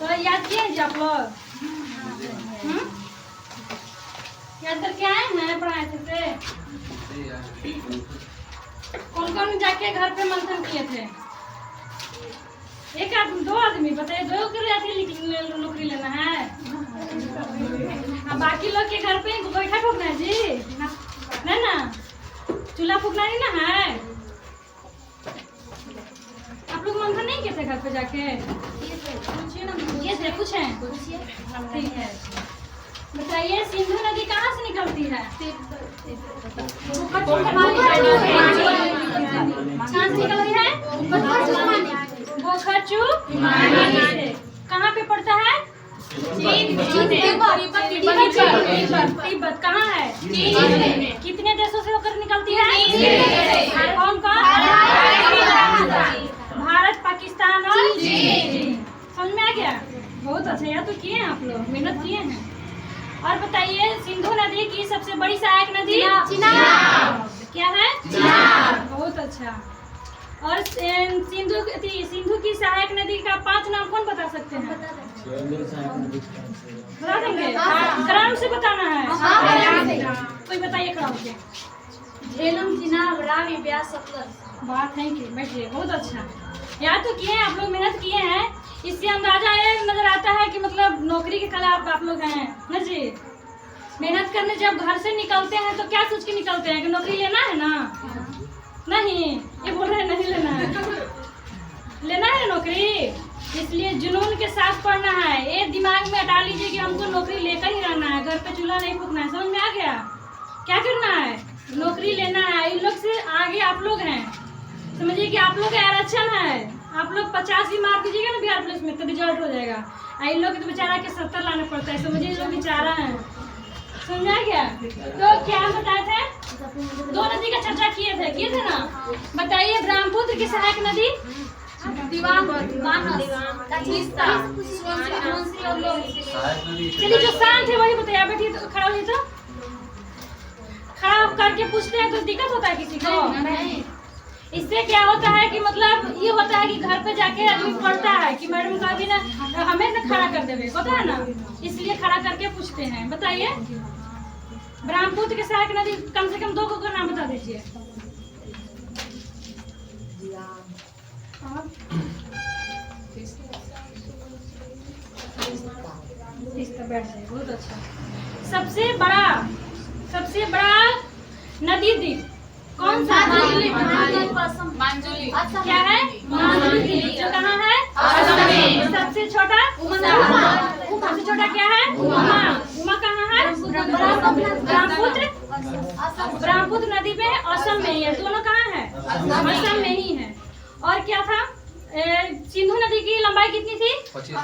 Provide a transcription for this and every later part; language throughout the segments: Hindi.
तो याद किए हैं जी आप लोग? याद करके आए हैं पढ़ाए थे? कौन कौन जाके घर पे मंथन किए थे? एक आदमी, दो आदमी बताइए, दो के नौकरी लेना है। बाकी लोग के घर पे बैठा फूकना है जी, नहीं ना? चूल्हा फूकना नहीं ना है? आप लोग मंथन नहीं किए थे घर पे जाके? ये थे, कुछ है? ठीक है, बताइए सिंधु नदी कहाँ से निकलती है? कहाँ से निकलती है? बोखरचू से। कहाँ पे पड़ता है? तिब्बत कहाँ है? कितने देशों से होकर निकलती है? कौन कौन? भारत, पाकिस्तान और समझ में आ गया? बहुत अच्छा, यार तो किए हैं आप लोग, मेहनत किए हैं। और बताइए सिंधु नदी की सबसे बड़ी सहायक नदी क्या है? बहुत अच्छा। और सिंधु की सहायक नदी का 5 नाम कौन बता सकते हैं? बता देंगे? क्रम से बताना है। कोई बताइए क्रम से। झेलम, चिनाब, रावी, ब्यास, सतलज। बात है कि बैठिए, बहुत अच्छा याद तो किए हैं आप लोग, मेहनत किए हैं। इससे अंदाजा ये नजर आता है कि मतलब नौकरी के खिलाफ आप लोग हैं ना जी। मेहनत करने जब घर से निकलते हैं तो क्या सोच के निकलते हैं कि नौकरी लेना है ना? नहीं, ये बोल रहे हैं नहीं लेना है। लेना है नौकरी, इसलिए जुनून के साथ पढ़ना है। ये दिमाग में हटा लीजिए कि हमको नौकरी लेकर ही रहना है, घर पे चूल्हा नहीं फूकना है। समझ में आ गया? क्या करना है? नौकरी लेना है। इन लोग से आगे आप लोग हैं, समझिए कि आप लोग का आरक्षण है। आप लोग 50 भी मार दीजिएगा ना बिहार पुलिस में तो रिजल्ट हो जाएगा। इन लोग तो बेचारा के 70 लाना पड़ता है, समझिए लोग बेचारा है। समझा क्या? तो क्या बताए थे? 2 नदी का चर्चा किए थे ना? बताइए ब्रह्मपुत्र की सहायक नदी? चलिए जो शांत है वही बताइए। बैठिए, तो खड़ा होइए, तो खड़ा करके पूछते हैं तो दिक्कत होता है किसी को? इससे क्या होता है कि मतलब ये होता है कि घर पे जाके आदमी पढ़ता है कि मैडम का भी ना हमें ना खड़ा कर देवे, होता है ना, इसलिए खड़ा करके पूछते हैं। बताइए ब्रह्मपुत्र के सहायक नदी कम से कम 2 को नाम बता दीजिए। बैठ जाए, बहुत अच्छा। सबसे बड़ा नदी द्वीप कौन सा? मांजुली। क्या है? मांजुली द्वीप, जो कहाँ है? असम में। सबसे छोटा? सबसे छोटा क्या है? उमा कहाँ है? ब्रह्मपुत्र नदी पे असम में ही है। दोनों कहाँ है? असम में ही है। और क्या था? सिंधु नदी की लंबाई कितनी थी? 25।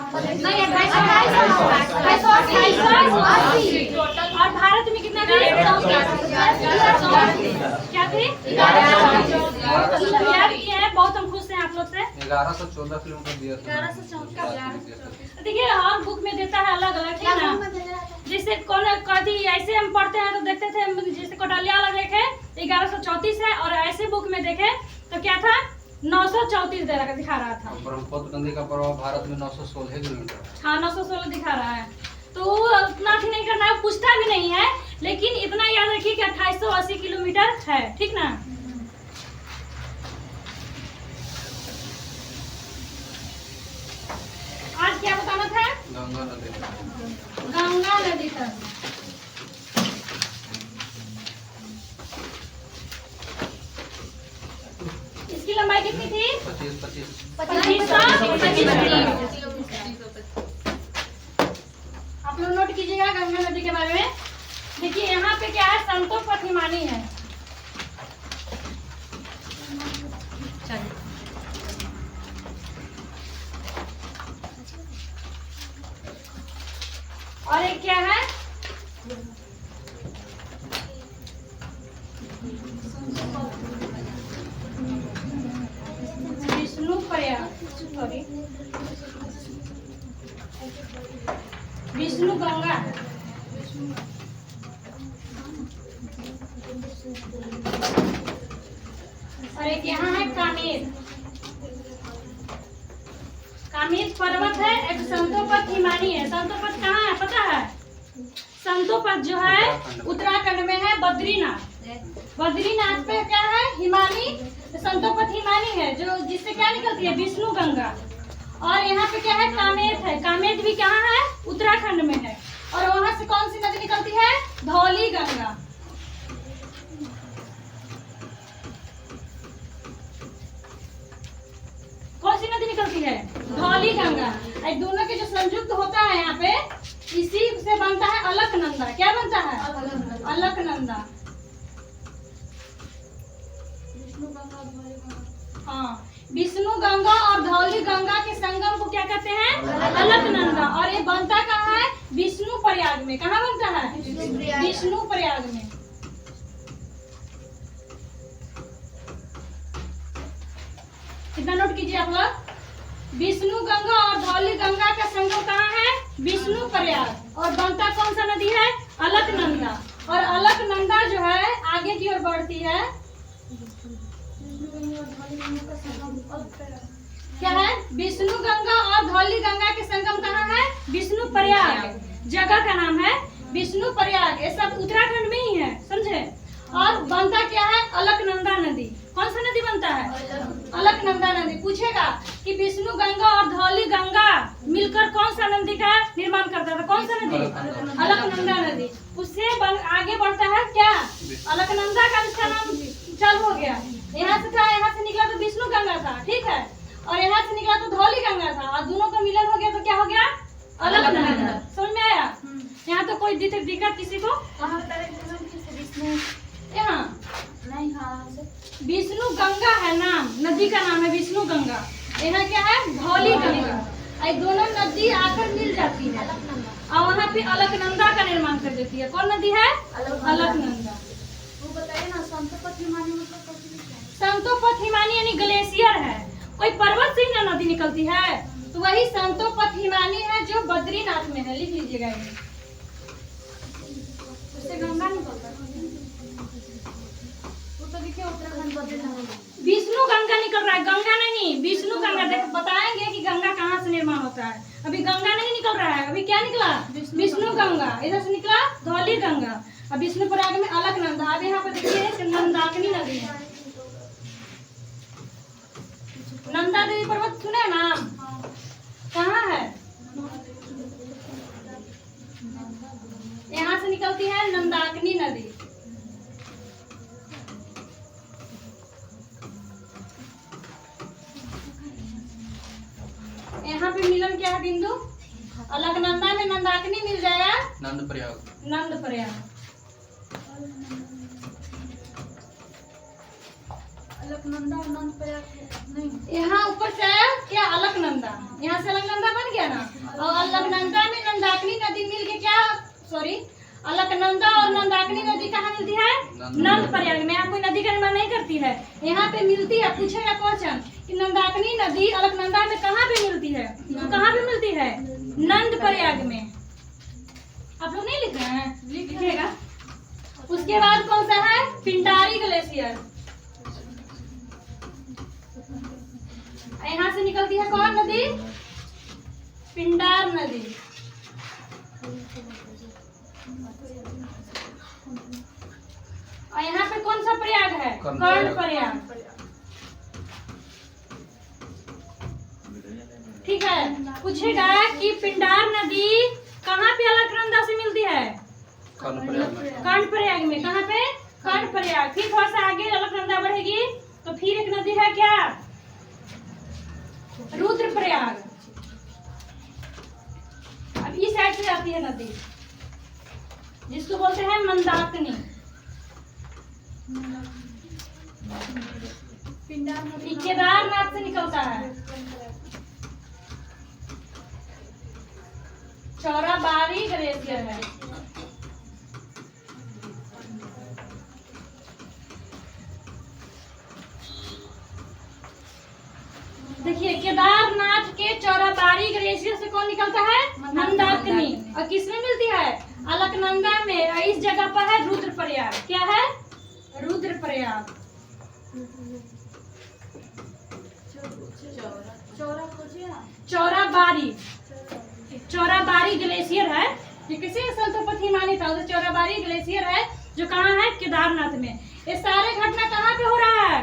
और भारत में कितना थी? क्या थी? यार ये है, बहुत हम खुश हैं आप लोग से। 1114 किलोमीटर दिया था। 1114। देखिए हर बुक में देता है अलग अलग, ठीक ना? जैसे कभी ऐसे हम पढ़ते हैं तो देखते थे, जैसे कोटालिया वाला देखे 1134 है, और ऐसे बुक में देखे तो क्या था? 934 दिखा रहा था। ब्रह्मपुत्र नदी का प्रवाह भारत में 916 किलोमीटर। हाँ 916 दिखा रहा है। तो उतना भी नहीं करना है, पूछता भी नहीं है, लेकिन इतना याद रखिए कि 2880 किलोमीटर है, ठीक ना? आज क्या बताना था? गंगा नदी तक। इसकी लंबाई कितनी थी? 25। आप लोग नोट कीजिएगा गंगा नदी के बारे में। देखिए यहाँ पे क्या है? संतों पर हिमानी है। और एक क्या है? विष्णु गंगा। और एक यहाँ है कामेर। कामेर पर्वत है, एक संतों पर संतोपथ हिमानी है। संतोपथ कहाँ है पता है? संतोपथ जो है उत्तराखंड में है, बद्रीनाथ। बद्रीनाथ पे क्या है? हिमानी। संतोपथ हिमानी है जो जिससे क्या निकलती है? विष्णु गंगा। और यहाँ पे क्या है? कामेत है। कामेत भी कहाँ है? उत्तराखंड में है। और वहां से कौन सी नदी निकलती है? धौली गंगा। कौन सी नदी निकलती है? धौली गंगा। दोनों के जो संयुक्त होता है यहाँ पे, इसी से बनता है अलकनंदा। क्या बनता है? अलकनंदा। हाँ, विष्णु गंगा और धौली गंगा के संगम को क्या कहते हैं? अलकनंदा। और ये बनता कहाँ है? विष्णु प्रयाग में। कहाँ बनता है? विष्णु प्रयाग में। कितना नोट कीजिए आप लोग? विष्णु गंगा और धौली गंगा का संगम कहाँ है? विष्णु प्रयाग। और बनता कौन सा नदी है? अलकनंदा। और अलकनंदा जो है आगे की ओर बढ़ती है। क्या है? विष्णु गंगा और धौली गंगा के संगम कहाँ है? विष्णु प्रयाग। जगह का नाम है विष्णु प्रयाग। ये सब उत्तराखंड में ही है, समझे? और बनता क्या है? अलकनंदा नदी। कौन सा नदी बनता है? अलकनंदा नदी। पूछेगा कि विष्णु गंगा और धौली गंगा मिलकर कौन सा नदी का निर्माण करता था? कौन सा नदी? अलकनंदा नदी। उससे आगे बढ़ता है क्या? अलकनंदा का इसका नाम चालू हो गया। यहाँ से था, यहाँ से निकला तो विष्णु गंगा था, ठीक है। और यहाँ से निकला तो धौली गंगा था। और दोनों का मिलन हो गया तो क्या हो गया? अलकनंदा। समझ में आया? यहाँ तो कोई दिक्कत किसी को? यहाँ नहीं, हाँ विष्णु गंगा है नाम, नदी का नाम है विष्णु गंगा। यहाँ क्या है? धौली गंगा। ये दोनों नदी आकर मिल जाती है और वहाँ पे अलकनंदा का निर्माण कर देती है। कौन नदी है? अलकनंदा। वो बताइए ना, संतोपथ हिमानी मतलब कौन सी है? संतोपथ हिमानी यानी ग्लेशियर है, कोई पर्वत से ही ना नदी निकलती है, तो वही संतोपथ हिमानी है जो बद्रीनाथ में है। लिख लीजिएगा, उससे गंगा निकलता है। तो देखिए उत्तराखंड बद्रीनाथ विष्णु गंगा निकल रहा है, गंगा नहीं, विष्णु गंगा। देख बताएंगे कि गंगा कहाँ से निर्माण होता है। अभी गंगा नहीं निकल रहा है, अभी क्या निकला? विष्णु गंगा। इधर से निकला धौली गंगा। अब विष्णु प्रयाग में अलकनंदा। अब यहाँ पे देखिए नंदाकिनी नदी है। नंदा देवी पर्वत सुने ना? कहाँ है? यहाँ से निकलती है नंदाकिनी नदी। यहाँ पे मिलन क्या है बिंदु? अलकनंदा में नंदाकिनी मिल जाएगा नंद प्रयाग। अलकनंदा और नंद प्रयाग नहीं, यहाँ ऊपर से आया क्या? अलकनंदा। यहाँ से अलकनंदा बन गया ना। और अलकनंदा में नंदाकिनी नदी मिल के क्या, सॉरी, अलकनंदा और नंदाकिनी नदी कहाँ मिलती है? नंद प्रयाग में। यहाँ कोई नदी का निर्माण नहीं करती है, यहाँ पे मिलती है। पूछेगा क्वेश्चन कि नंदाकिनी नदी अलकनंदा में कहाँ पे मिलती है? तो कहाँ पे मिलती है? नंद प्रयाग में। आप लोग नहीं लिख रहे हैं? लिखिएगा। उसके बाद कौन सा है? पिंडारी ग्लेशियर। यहाँ से निकलती है कौन नदी? पिंडार नदी। और यहाँ पे कौन सा प्रयाग है? कर्ण प्रयाग। ठीक है। पूछेगा कि पिंडार नदी कहाँ पे अलकनंदा से मिलती है? कर्ण प्रयाग में। कहाँ पे? कर्ण प्रयाग। फिर थोड़ा सा आगे अलकनंदा बढ़ेगी तो फिर एक नदी है क्या? रुद्रप्रयाग। अब इस साइड से आती है नदी जिसको बोलते हैं मंदाकिनी। केदारनाथ से निकलता है। चौराबाड़ी ग्लेशियर है। देखिए केदारनाथ के चौराबाड़ी ग्लेशियर से कौन निकलता है? मंदाकिनी। और किसमें मिलती है? अलकनंदा में। और इस जगह पर है रुद्रप्रयाग। क्या है? रुद्रप्रयाग। चौराबाड़ी। चौराबाड़ी ग्लेशियर है, ये किसी संत पर हिमानी था, उधर चौराबाड़ी ग्लेशियर है जो कहाँ है, केदारनाथ में। ये सारे घटना कहाँ पे हो रहा है,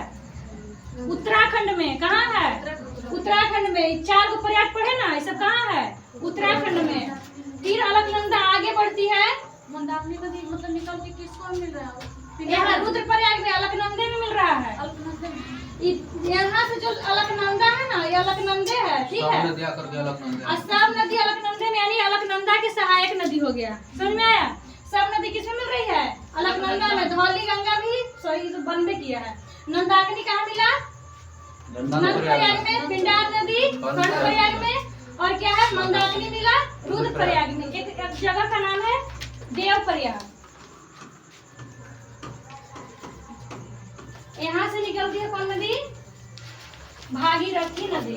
उत्तराखंड में। कहाँ है, उत्तराखंड में। 4 को प्रयाग पढ़े ना, ये सब कहाँ है, उत्तराखंड में। फिर अलकनंदा आगे बढ़ती है, मंदाकिनी नदी मतलब निकल के किसको मिल रहा है? यहाँ रुद्रप्रयाग में अलकनंदे में मिल रहा है। यहाँ से जो अलकनंदा है ना, ये अलकनंदे है, ठीक है। सब नदी आकर के अलकनंदा और सब नदी अलकनंदे में, यानी अलकनंदा के सहायक नदी हो गया। समझ में आया? सब नदी किसमें मिल रही है, अलकनंदा में। धौली गंगा भी सही तो बनबे किया है। नंदाकिनी कहाँ मिला, नंदप्रयाग में। पिंडार नदी कर्णप्रयाग में। और क्या है, मंदाकिनी मिला रुद्रप्रयाग में। एक जगह का नाम है देवप्रयाग। यहाँ से निकलती है कौन नदी, भागीरथी नदी।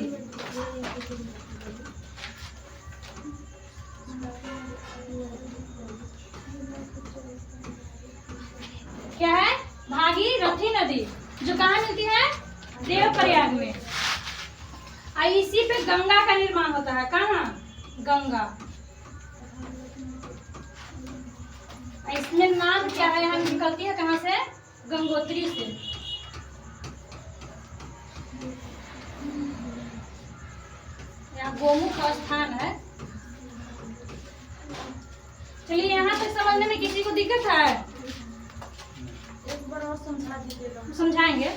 क्या है, भागीरथी नदी, जो कहाँ मिलती है, देवप्रयाग में। इसी पे गंगा का निर्माण होता है। कहाँ, गंगा। इसमें नाम क्या है, यहाँ निकलती है कहाँ से, गंगोत्री से। यहाँ गोमुख स्थान है। चलिए यहाँ तक समझने में किसी को दिक्कत है, एक बार और समझा दीजिएगा। समझाएंगे।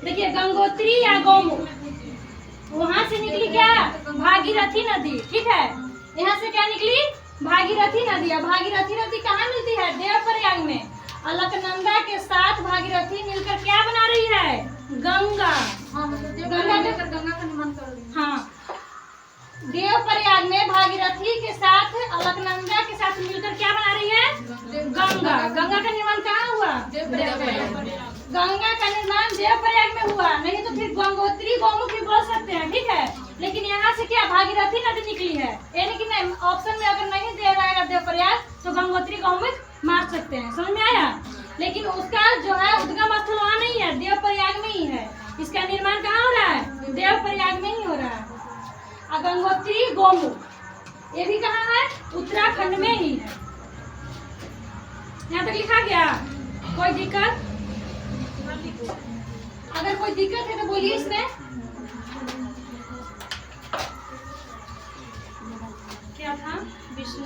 देखिए गंगोत्री या गोमुख, वहां से निकली क्या, भागीरथी नदी, ठीक है। यहाँ से क्या निकली, भागीरथी नदी। और भागीरथी नदी कहाँ मिलती है, देवप्रयाग में। अलकनंदा के साथ भागीरथी मिलकर क्या बना रही है, गंगा। हाँ मतलब गंगा गंगा का निर्माण कर रही है। हाँ, देवप्रयाग में भागीरथी के साथ अलकनंदा के साथ मिलकर क्या बना रही है, गंगा। गंगा का निर्माण कहाँ हुआ, गंगा का निर्माण देवप्रयाग में हुआ। नहीं तो फिर गंगोत्री गोमुख भी बोल सकते हैं, ठीक है। लेकिन यहाँ से क्या, भागीरथी नदी निकली है। यानी कि ऑप्शन में अगर नहीं दे रहा है देवप्रयाग, तो गंगोत्री गोमुख मार सकते हैं। समझ में आया? लेकिन उसका जो है उद्गम स्थल वहाँ नहीं है, देवप्रयाग में ही है। इसका निर्माण कहाँ हो रहा है, देवप्रयाग में ही हो रहा है। और गंगोत्री गोमुख ये भी कहाँ है, उत्तराखंड में ही है। यहाँ तक लिखा गया, कोई दिक्कत? अगर कोई दिक्कत है तो बोलिए इसमें। क्या था, विष्णु।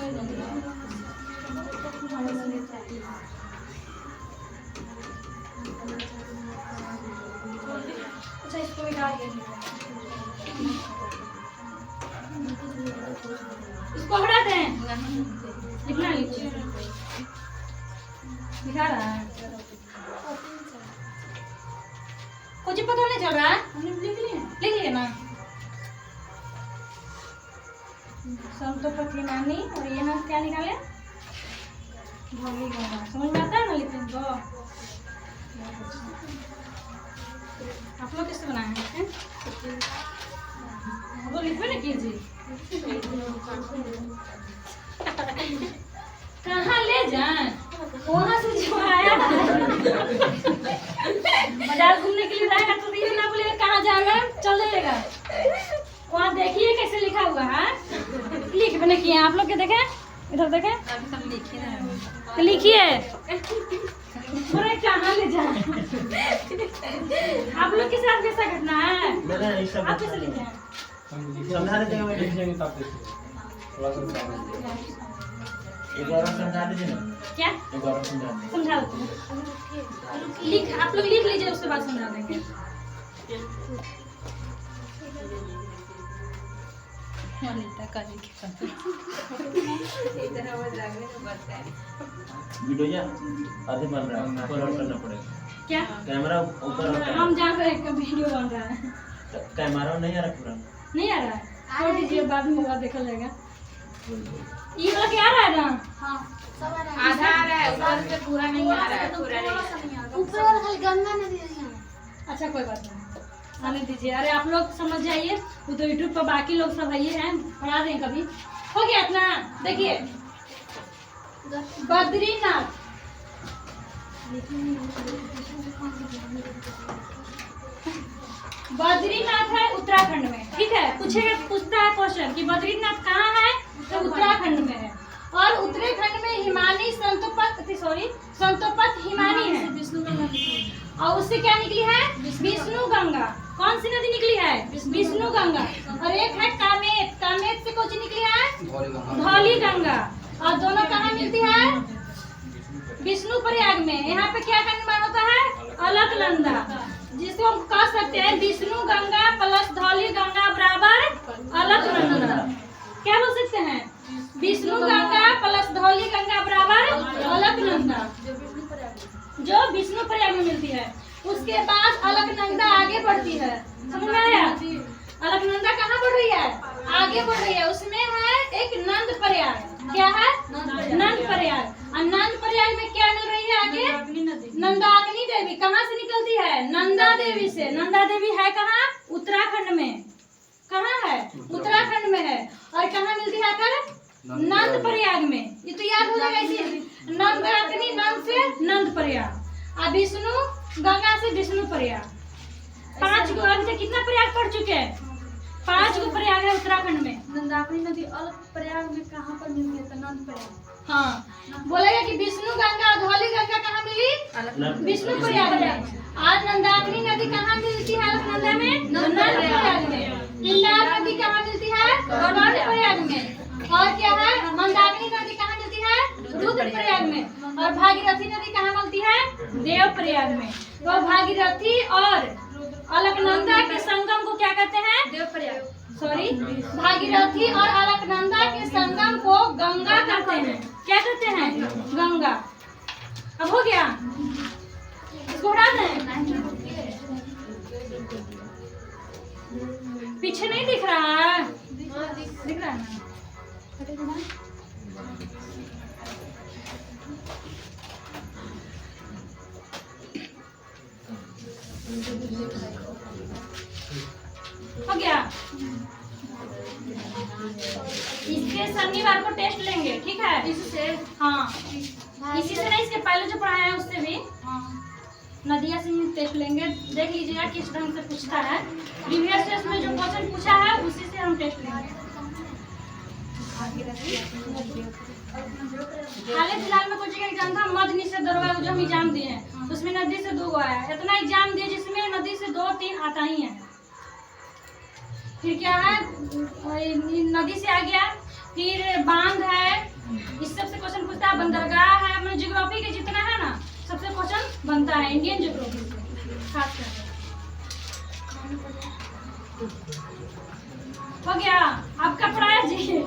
अच्छा इसको मिटा दीजिए, इसको हटा दें। लिखना लीजिए, दिखा रहा है कुछ पता नहीं चल रहा है। हमने लिख लिए ना। संतोपतिमानी। और यहाँ क्या निकाले, भोली गंगा। समझ में आता है ना लिखने को? आप लोग किससे बनाए हैं, वो लिखवे ना कीजिए। कहाँ ले जाए, वहाँ से जो आया बाजार घूमने के लिए रहेगा तो ये ना बोलेगा कहाँ जाएगा, चल जाएगा। वहाँ देखिए कैसे लिखा हुआ है, लिख बने किए आप लोग के देखें, इधर देखें तो लिखिए। पूरे कहाँ ले जाए, आप लोग के साथ कैसा घटना है, आप कैसे लिखे हैं? समझा देते हैं, एक बार समझा दीजिए ना। क्या एक बार समझा दीजिए, समझा देते हैं। लिख, आप लोग लिख लीजिए, उसके बाद समझा देंगे। वीडियो या आधे बन रहा है, ऊपर और करना पड़ेगा। क्या कैमरा ऊपर और करना, हम जान रहे हैं कि वीडियो बन रहा है, कैमरा नहीं आ रहा पूरा, नहीं आ रहा है, छोड़ दीजिए, बाद में होगा देखा जाएगा। ये वाला क्या आ रहा है ना, हाँ सब आ रहा है, आधा आ रहा है, ऊपर से पूरा नहीं आ रहा है, पूरा नहीं आ रहा है। ऊपर वाला खाली गंगा नदी है। अच्छा कोई बात नहीं, आने दीजिए। अरे आप लोग समझ जाइए, वो तो यूट्यूब पर बाकी लोग सब ये हैं, पढ़ा दें कभी। हो गया इतना। देखिए बद्रीनाथ, बद्रीनाथ है उत्तराखंड में, ठीक है। पूछता है क्वेश्चन कि बद्रीनाथ कहाँ है, उत्तराखंड में है। और उत्तराखंड में हिमानी संतोपत हिमानी है। विष्णु गंगा निकली। और उससे क्या निकली है? विष्णु गंगा। कौन सी नदी निकली है? विष्णु गंगा। और एक है कामेत। कामेत से कौन सी निकली है? धौली गंगा। और दोनों कहाँ मिलती है? विष्णु प्रयाग में। यहाँ पे क्या का निर्माण होता है? अलकनंदा, जिसको हम कह सकते हैं विष्णु गंगा प्लस धौली गंगा बराबर अलकनंदा। क्या बोल सकते हैं? विष्णु गंगा प्लस धौली गंगा बराबर अलकनंदा, जो विष्णु प्रयाग में मिलती है। उसके बाद अलकनंदा आगे बढ़ती है। समझ में आया? अलकनंदा कहाँ बढ़ रही है? आगे बढ़ रही है। उसमें है एक नंद प्रयाग। क्या है? नंद प्रयाग। और नंद प्रयाग में क्या मिल रही है आगे? नंदाग्नि देवी। कहाँ से निकलती है? नंदा देवी से। नंदा देवी है कहाँ? उत्तराखंड में। कहाँ है? उत्तराखंड में है। और कहाँ मिलती है आकर? नंद प्रयाग में। ये तो याद हो जाएगा इसी। नंदाग्नि नंद से नंद प्रयाग, और विष्णु गंगा से विष्णु प्रयाग। 5 गो। अभी तक कितना प्रयाग पढ़ चुके हैं? 5 गो प्रयाग है उत्तराखंड में। नंदाग्नि नदी अलग प्रयाग में कहाँ पर मिलती है? तो नंद प्रयाग। हाँ, बोलेगा कि विष्णु गंगा और धौली गंगा कहाँ मिली? विष्णु प्रयाग में। आज नंदाग्नि नदी कहाँ मिलती है? अलकनंदा में। नंद प्रयाग में। किन्नार नदी कहाँ मिलती है? नंद प्रयाग में। और क्या है? मंदाकिनी नदी कहाँ मिलती है? रुद्रप्रयाग में। और भागीरथी नदी कहाँ मिलती है? देवप्रयाग में। तो भागीरथी और अलकनंदा के संगम को क्या कहते हैं? देवप्रयाग। सॉरी, भागीरथी और अलकनंदा के संगम को गंगा कहते हैं। क्या कहते हैं? गंगा। अब हो गया? इसको उड़ा दें? पीछे नहीं दिख रहा है? दिख रहा है ना? हो गया? इसके शनिवार को टेस्ट लेंगे, ठीक है? इससे हाँ, इसी से नहीं, इसके पहले जो पढ़ाया है उससे भी नदिया से ही टेस्ट लेंगे। देख लीजिएगा किस ढंग से पूछता है। प्रीवियस टेस्ट में जो क्वेश्चन पूछा है उसी से हम टेस्ट लेंगे। हाल फिलहाल में कुछ एग्जाम था मध्य से दरोगा, जो हम एग्जाम दिए हैं उसमें नदी से 2 आया। इतना एग्जाम दिए जिसमें नदी से 2-3 आता ही है। फिर क्या है? नदी से आ गया, फिर बांध है, इस सब से क्वेश्चन पूछता है। बंदरगाह है, मतलब ज्योग्राफी के जितना है ना सबसे क्वेश्चन बनता है इंडियन ज्योग्राफी से खास कर। हो गया? आपका पढ़ाया जी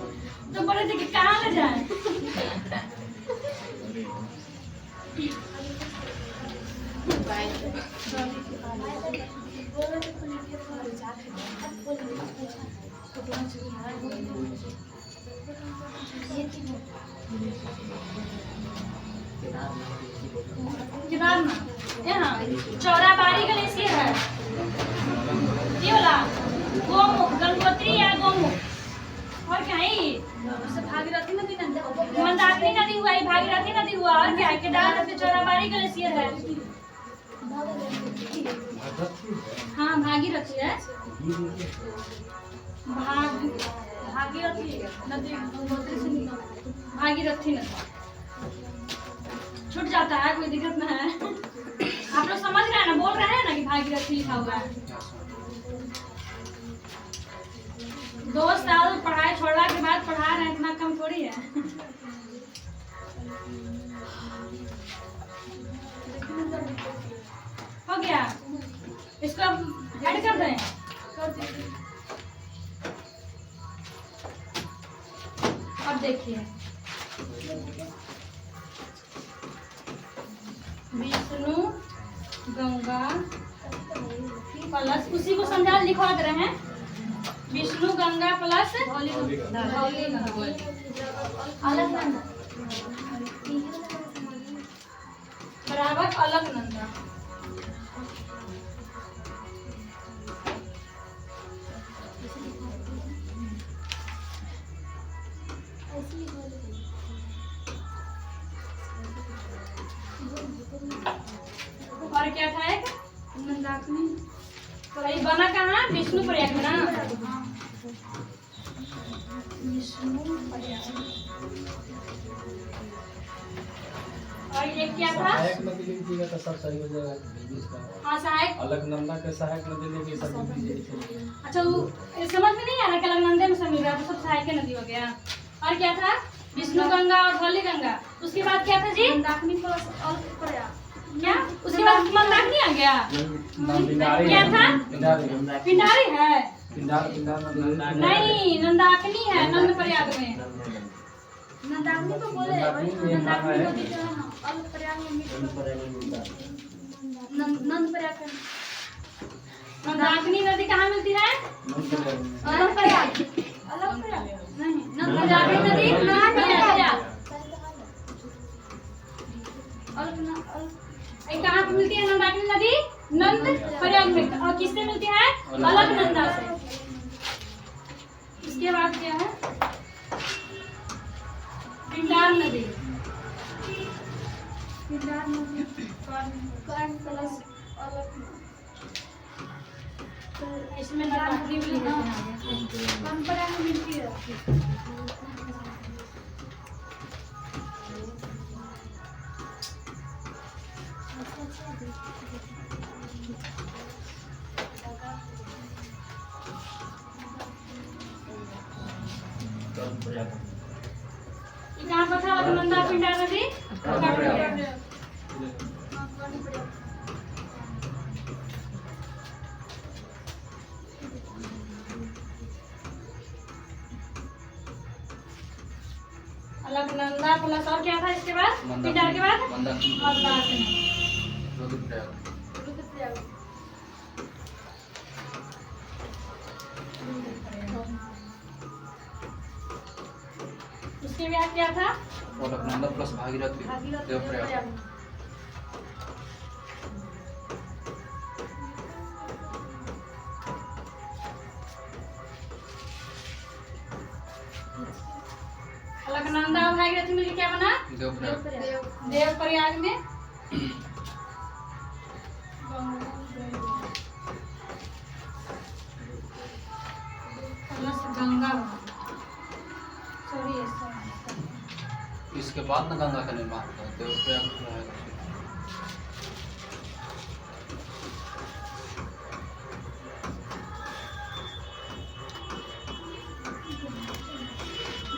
तो बोले थे कि कहाँ ले जाए? केदारनाथ यहाँ चौराबाड़ी ग्लेशियर है। ये वाला गोमुख, गंगोत्री या गोमुख। और क्या है? भागीरथी नदी मंदाकिनी नदी हुआ, भागीरथी नदी हुआ। और क्या है? केदारनाथ में चौराबाड़ी ग्लेशियर है। हाँ, भागीरथी है। भागीरथी नदी, भागीरथी नदी छूट जाता है, कोई दिक्कत नहीं है। आप लोग समझ रहे हैं ना? बोल रहे हैं ना कि भागीरथी लिखा हुआ है। 2 साल पढ़ाई छोड़ने के बाद पढ़ा रहे हैं, इतना कम थोड़ी है। हो गया? इसको ऐड कर दें? अब देखिए, विष्णु गंगा प्लस, उसी को समझा लिखवा दे रहे हैं। विष्णु गंगा प्लस अलकनंदा बराबर अलकनंदा। और क्या था? एक मंदाकिनी। तो ये बना कहाँ? विष्णु प्रयाग में ना। विष्णु प्रयाग। और ये क्या था? सहायक नदी लिख दीजिएगा तो सब सही हो जाएगा। हाँ सहायक। अलकनंदा के सहायक नदी लेके सब लिख दीजिए। अच्छा वो समझ में नहीं आ रहा कि अलकनंदा में सब मिल रहा है, तो सब सहायक नदी हो गया। और क्या था? विष्णु गंगा और धौली गंगा। उसके बाद क्या था जी? मंदाकिनी प्लस और प्रयाग। क्या? उसके बाद मंदाकिनी आ गया। पिंडारी क्या था? पिंडारी पिंडारी है? पिंडार नहीं, नंदाकिनी है नंद प्रयाग में। मंदाकिनी तो बोले मंदाकिनी मंदाकिनी नदी जो है ना और प्रयाग में मिलती है। नंद प्रयाग का मंदाकिनी नदी कहाँ मिलती है? अलग प्रयाग। अलग प्रयाग नहीं मंदाकिनी नदी कहाँ मिलती है? अलग ना कहाँ पे मिलती है नंदाकिनी नदी? नंद प्रयाग में। और किससे मिलती है? अलकनंदा से। इसके बाद क्या है? पिंडार नदी। पिंडार नदी कर्ण प्लस अलग। इसमें नंदाकिनी भी लिखा है। कर्ण प्रयाग में मिलती है। ये कहाँ पर था अलकनंदा पिंडार नदी? अलकनंदा प्लस और क्या था इसके बाद? पिंडार के बाद मंदाकिनी। रुद्रप्रयाग। रुद्रप्रयाग। उसके बाद क्या था? अलकनंदा प्लस भागीरथी देवप्रयाग। अलकनंदा और भागीरथी मिलकर क्या बना? देवप्रयाग। देवप्रयाग में गंगा बना। सॉरी इसके बाद न गंगा का निर्माण होता है। देवप्रयाग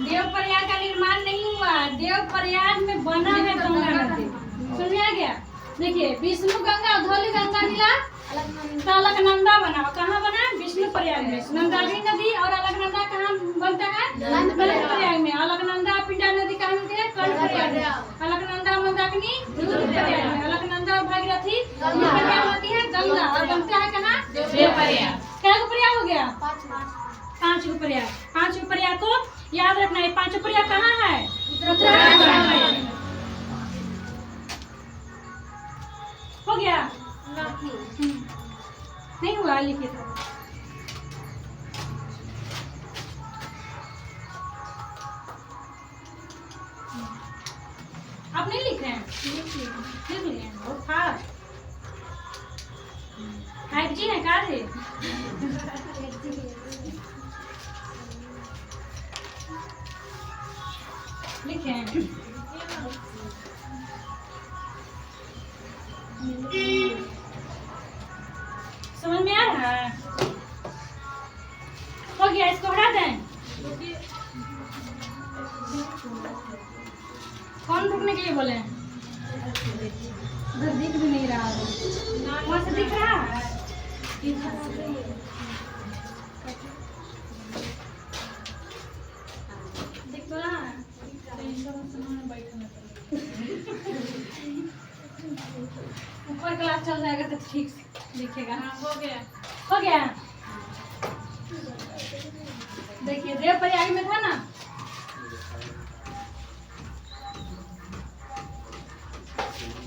देवप्रयाग का निर्माण नहीं हुआ। देवप्रयाग में बना है गंगा नदी। समझ में आ गया? देखिए विष्णु गंगा धौली गंगा मिला तो अलकनंदा बना। कहाँ बना? विष्णु प्रयाग में। नंदाकिनी नदी और अलकनंदा कहाँ बनता है? नंद प्रयाग में। अलकनंदा पिंडार नदी कहाँ मिलती है? कर्ण प्रयाग में। अलकनंदा मंदाकिनी रुद्र प्रयाग में। अलकनंदा और भागीरथी प्रयाग होती है गंगा और बनता है कहाँ? देवप्रयाग। क्या प्रयाग हो गया? 5 प्रयाग। 5 प्रयाग को याद रखना है। 5 प्रयाग कहाँ है? उत्तराखंड में। हो गया? नहीं हुआ, लिखे था। आप नहीं लिख रहे हैं? लिख लिए हैं। बहुत फास्ट। 5G है क्या है? लिखे हैं। समझ में आ रहा है? हो गया, इसको हटा दें। कौन रुकने के लिए बोले? उधर दिख भी नहीं रहा है। वहाँ से दिख रहा है? दिख तो रहा है? ऊपर क्लास चल जाएगा तो ठीक से दिखेगा। हाँ, हो गया। हो गया। देखिए देवप्रयाग में था ना?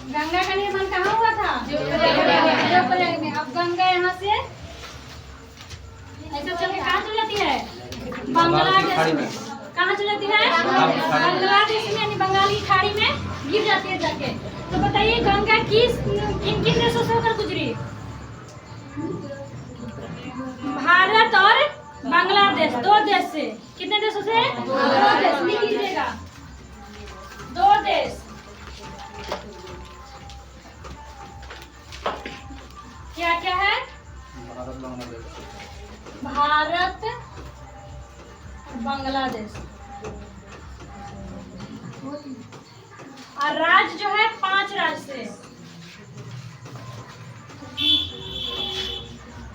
गंगा का निर्माण कहाँ हुआ था? देवप्रयाग में। अब गंगा यहाँ से ऐसा चल के कहाँ चल जाती है? बांग्लादेश में। कहाँ चल जाती है? बांग्लादेश में, यानी बंगाली खाड़ी में गिर जाती है जाके। तो बताइए गंगा किन देशों से होकर गुजरी? भारत और बांग्लादेश, 2 देश से। कितने देशों से? 2 देश। लिख लीजिएगा 2 देश। क्या क्या है? भारत बांग्लादेश। भारत बांग्लादेश। और राज्य जो है 5 राज्य से।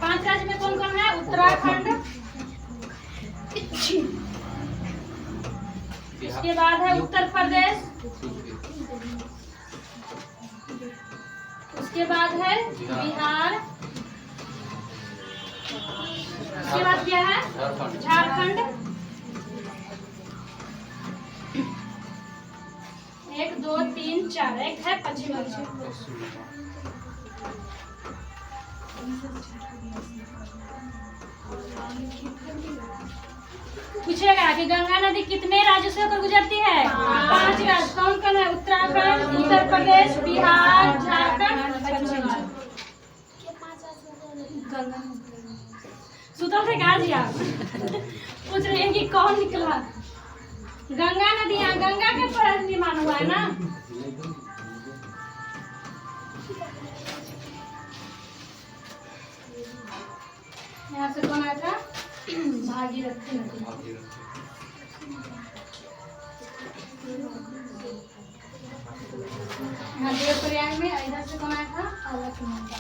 5 राज्य में कौन कौन है? उत्तराखंड, उसके बाद है उत्तर प्रदेश, उसके बाद है बिहार, उसके बाद क्या है? झारखंड, 1 2 3 4, एक है पश्चिम बंगाल। पूछेगा कि गंगा नदी कितने राज्यों से होकर गुजरती है? 5 राज्य। कौन कौन है? उत्तराखंड, उत्तर प्रदेश, बिहार, झारखंड, पश्चिम बंगाल। सुतल थे कहा जी आप? पूछ रहे हैं कि कौन निकला? गंगा नदी, यहाँ गंगा के पर निर्माण हुआ है ना। यहाँ से कौन आया था? भागीरथी नदी। यहाँ देवप्रयाग में इधर से कौन आया था? अलकनंदा।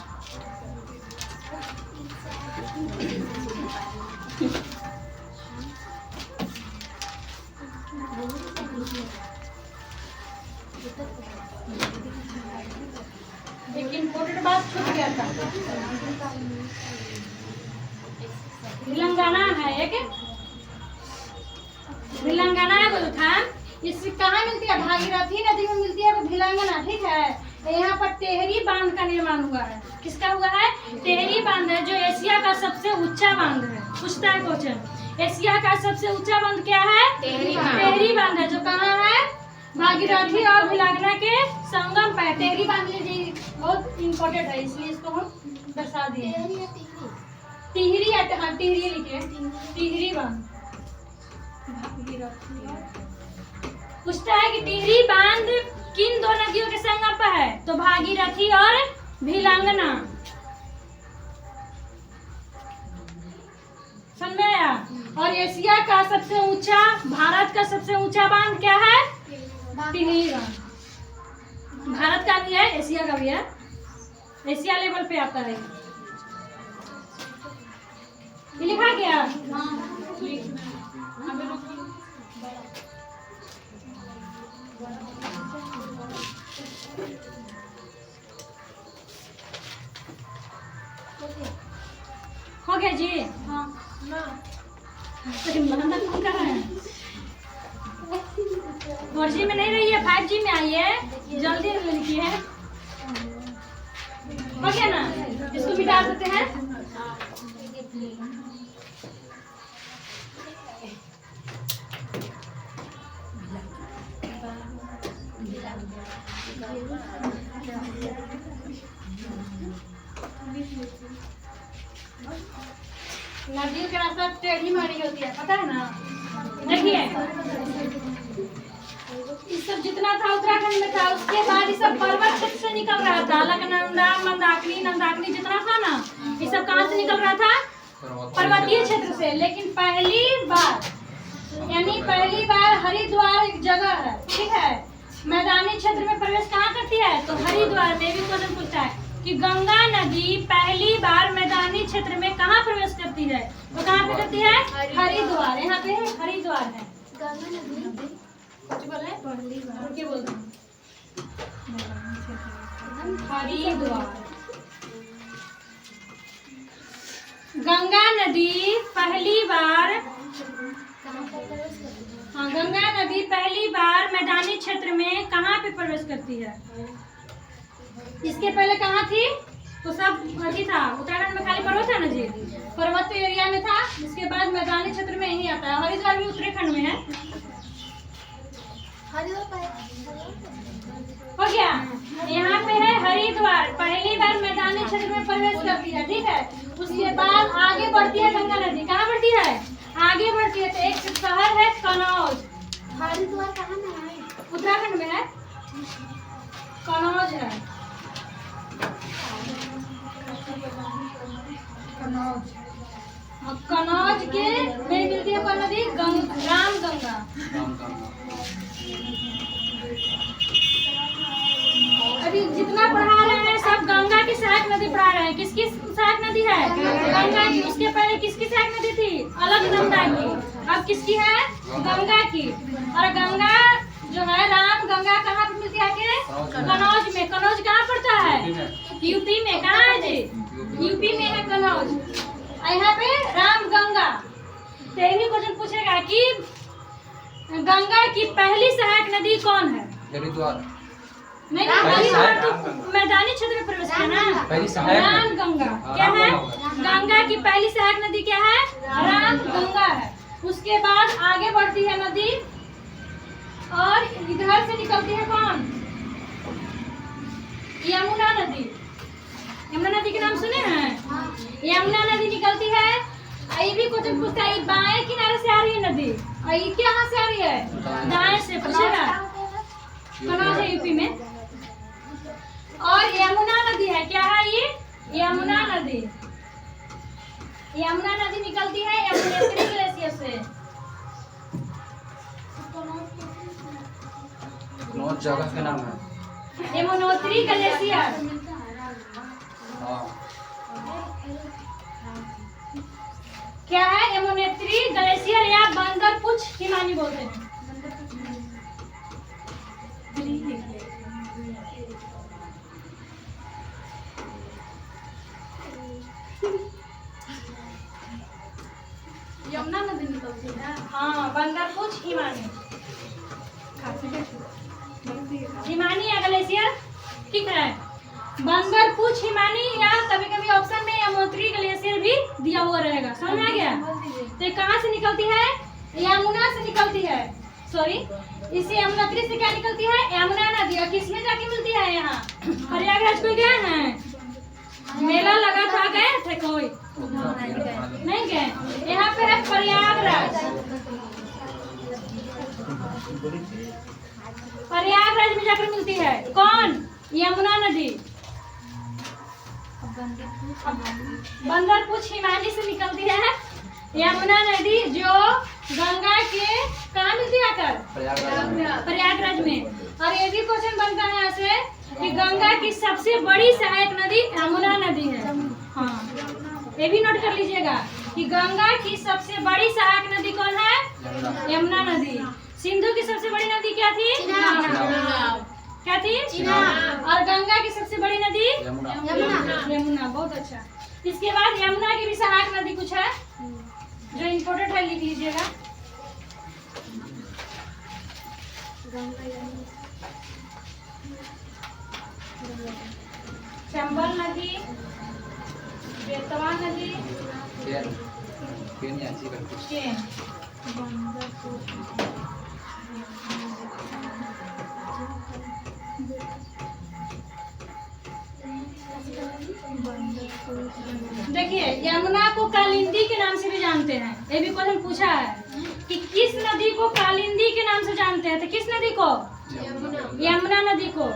लेकिन इम्पोर्टेंट बात छूट गया था। तेलंगाना है एक, तेलंगाना है बोलो था। इससे कहाँ मिलती है? भागीरथी नदी में मिलती है भिलंगना, ठीक है। यहाँ पर टेहरी बांध का निर्माण हुआ है। किसका हुआ है? टेहरी बांध है, जो एशिया का सबसे ऊंचा बांध है। पूछता है क्वेश्चन, एशिया का सबसे ऊंचा बांध क्या है? टेहरी बांध है, जो कहाँ है? भागीरथी और भिलंगना के संगम पे। टेहरी बांध लीजिए, बहुत इम्पोर्टेंट है, इसलिए इसको हम दर्शा दिए। टिहरी टिहरी लिखे, टिहरी बांध। पूछता है कि टिहरी बांध किन 2 नदियों के संगम पर है? तो भागीरथी और भिलंगना। समझ में आया? और एशिया का सबसे ऊंचा, भारत का सबसे ऊंचा बांध क्या है? टिहरी बांध। भारत का भी है, एशिया का भी है, एशिया लेवल पे आता है। ये लिखा गया? हो गया जी? हाँ। मना कौन कर रहे हैं? 4G में नहीं रही है, 5G में आई है। जल्दी लिखिए। हो गया ना? इसको भी डाल देते हैं। नदियों के रास्ता टेढ़ी मेढ़ी होती है, पता है ना? देखिए, इस सब जितना था उत्तराखंड में था, उसके बाद ये सब पर्वत क्षेत्र से निकल रहा था। अलकनंदा, मंदाकिनी जितना था ना, ये सब कहाँ से निकल रहा था? पर्वतीय क्षेत्र से। लेकिन पहली बार हरिद्वार एक जगह है, ठीक है, मैदानी क्षेत्र में प्रवेश कहाँ करती है? तो हरिद्वार में। भी क्वेश्चन पूछता है कि गंगा नदी पहली बार मैदानी क्षेत्र में कहाँ प्रवेश करती है? तो कहाँ पे करती है? हरिद्वार। यहाँ पे हरिद्वार है। कुछ बोल रहे? क्या बोल रहे? हरिद्वार। गंगा नदी पहली बार, हाँ, गंगा नदी पहली बार मैदानी क्षेत्र में कहाँ पे प्रवेश करती है? इसके पहले कहाँ थी? तो सब अभी था, उत्तराखंड में खाली पर्वत है ना जी, पर्वत एरिया में था। इसके बाद मैदानी क्षेत्र में यही आता है। हरिद्वार भी उत्तराखंड में है। हो गया? यहाँ पे है हरिद्वार, पहली बार मैदानी क्षेत्र में प्रवेश करती है, ठीक है। उसके बाद आगे बढ़ती है गंगा नदी। कहाँ बढ़ती है? आगे बढ़ती है। तो एक शहर है कनौज। हरिद्वार कहाँ में है? उत्तराखंड में है, कनौज है। कनौज, और कनौज के में मिलती है कौन नदी? राम गंगा। अभी जितना पढ़ा रहे हैं सब गंगा की सहायक नदी पढ़ा रहे हैं। किसकी सहायक नदी है? गंगा की। उसके पहले किसकी सहायक नदी थी? अलकनंदा की। अब किसकी है? गंगा की। और गंगा जो है राम गंगा कहाँ पे मिलती है? कनौज में। कनौज कहाँ पड़ता है? यूपी में। कहाँ है जी? यूपी में है कनौज। यहाँ पे राम गंगा। तो यही क्वेश्चन पूछेगा कि गंगा की पहली सहायक नदी कौन है? हरिद्वार। नहीं, तो मैदानी क्षेत्र में प्रवेश किया ना। पहली सहायक राम गंगा क्या है? गंगा की पहली सहायक नदी क्या है? राम गंगा है। उसके बाद आगे बढ़ती है नदी और इधर से निकलती है कौन? यमुना नदी। यमुना नदी के नाम सुने हैं? यमुना नदी निकलती है। ये भी क्वेश्चन पूछता है बाएं किनारे से आ रही है नदी और ये कहाँ से आ रही है? दाएं से। पूछेगा कनौज है यूपी में। और यमुना नदी है। क्या है ये? यमुना नदी। यमुना नदी निकलती है यमुनेत्री ग्लेशियर से। कनौज जगह के नाम है। यमुनोत्री ग्लेशियर। हाँ। क्या है? यमुनेत्री ग्लेशियर या बंदर पुछ हिमानी बोलते हैं। यमुना नदी निकलती है। हाँ, बंदर पुछ हिमानी। हिमानी या ग्लेशियर, ठीक है। बंदर पुछ हिमानी या कभी कभी ऑप्शन में यमुनोत्री ग्लेशियर भी दिया हुआ रहेगा। समझ में आ गया? तो कहाँ से निकलती है? यमुना से निकलती है। सॉरी, इसी यमुनोत्री से क्या निकलती है? यमुना नदी। और किसमें जाके मिलती है? यहाँ प्रयागराज को गए हैं? मेला लगा था, गए थे कोई? नहीं गए। यहाँ पे है प्रयागराज। प्रयागराज में जाकर मिलती है कौन? यमुना नदी। बंदरपुछ हिमानी से निकलती है यमुना नदी, जो गंगा के कहाँ मिलती है? आकर प्रयागराज में। और ये भी क्वेश्चन बनता है यहाँ से कि गंगा की सबसे बड़ी सहायक नदी यमुना नदी है। हाँ, ये भी नोट कर लीजिएगा कि गंगा की सबसे बड़ी सहायक नदी कौन है? यमुना नदी। सिंधु की सबसे बड़ी नदी क्या थी? क्या थी? और गंगा की सबसे बड़ी नदी? यमुना। बहुत अच्छा। इसके बाद यमुना की भी सहायक नदी कुछ है जो इम्पोर्टेंट है, लिख लीजिएगा। चंबल नदी, बेतवा नदी, केन। देखिए, यमुना को कालिंदी के नाम से भी जानते हैं। ये भी क्वेश्चन पूछा है कि किस नदी को कालिंदी के नाम से जानते हैं? तो किस नदी को? यमुना नदी को।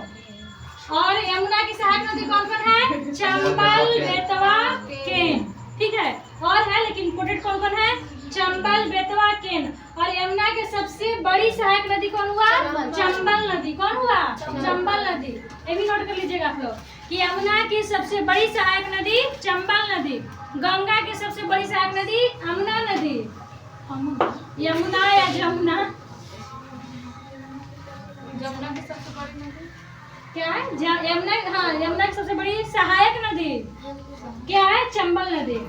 और यमुना की सहायक नदी कौन कौन है? चंबल, बेतवा, केन। ठीक है, और है लेकिन इम्पोर्टेंट कौन कौन है? चंबल, बेतवा, केन। और यमुना के सबसे बड़ी सहायक नदी कौन हुआ? चंबल नदी। कौन हुआ? चंबल नदी। ये भी नोट कर लीजिएगा आप लोग कि यमुना की सबसे बड़ी सहायक नदी चंबल नदी। गंगा की सबसे बड़ी सहायक नदी यमुना नदी। यमुना या जमुना? जमुना की सबसे बड़ी नदी क्या है? यमुना। हाँ, यमुना की सबसे बड़ी सहायक नदी क्या है? चंबल नदी।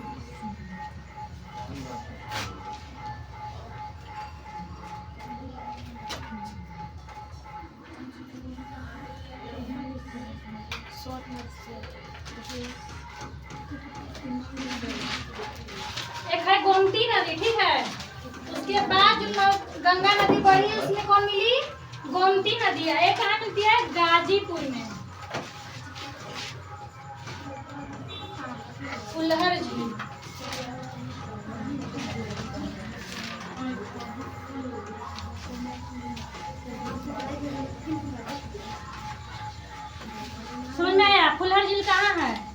एक है गोमती नदी, ठीक है। उसके बाद जो गंगा नदी बढ़ी है उसमें कौन मिली? गोमती नदी है। एक कहाँ मिलती है? गाजीपुर में। फुलहर झील। समझ में आया? फुलहर झील कहाँ है?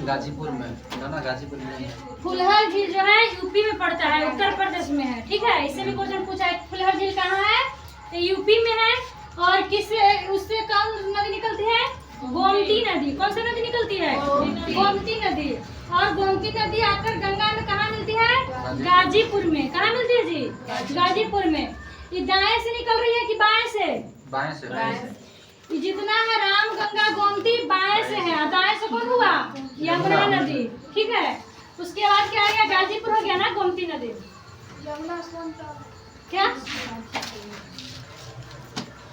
गाजीपुर में ना, गाजीपुर में है। फुलहर झील जो है यूपी में पड़ता है, उत्तर प्रदेश में है। ठीक है, इससे भी क्वेश्चन पूछा है फुलहर झील कहाँ है, तो यूपी में है। और किस उससे कौन नदी निकलती है? गोमती नदी। कौन सी नदी निकलती है? गोमती नदी। और गोमती नदी आकर गंगा में कहाँ मिलती है? गाजीपुर में। कहाँ मिलती है जी? गाजीपुर में। ये दाएं से निकल रही है कि बाएं से? बाएं से। ये जितना है राम गंगा गोमती बाएं से है, दाएं से कौन हुआ? यमुना नदी। ठीक है, उसके बाद क्या आ गया? गाजीपुर हो गया ना, गोमती नदी। क्या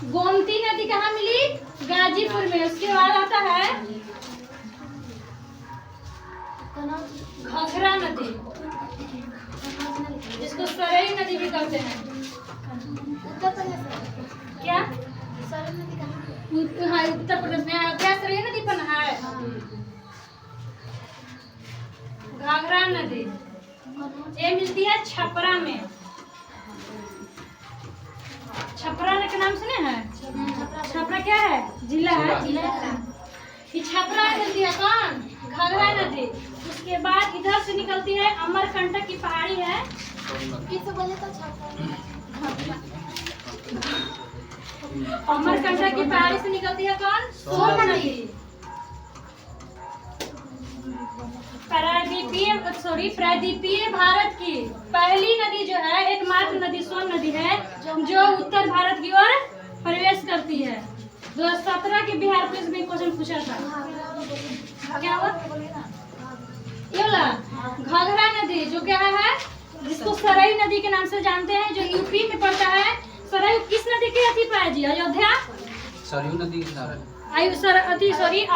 गोमती नदी कहाँ मिली? गाजीपुर में। उसके बाद आता है घाघरा नदी, जिसको सरयू नदी भी कहते हैं। क्या? हाँ, उत्तर प्रदेश में क्या सरयू नदी पर है? घाघरा नदी ये मिलती है छपरा में। छपरा के नाम सुने हैं? छपरा क्या है? जिला है। ये छपरा मिलती है कौन? घाघरा नदी। उसके बाद इधर से निकलती है अमरकंटक की पहाड़ी है। अमरकंटक की पहाड़ी से निकलती है कौन? सोन नदी। प्रायद्वीपीय भारत की पहली नदी जो है, एकमात्र नदी सोन नदी है, जो उत्तर भारत की ओर प्रवेश करती है। 2017 के बिहार पुलिस में क्वेश्चन पूछा था। क्या हुआ? ये वाला घाघरा नदी जो क्या है, जिसको सरयू नदी के नाम से जानते हैं, जो यूपी में पड़ता है। सरयू किस नदी के अति पर है जी? अयोध्या। सरयू नदी के किनारे।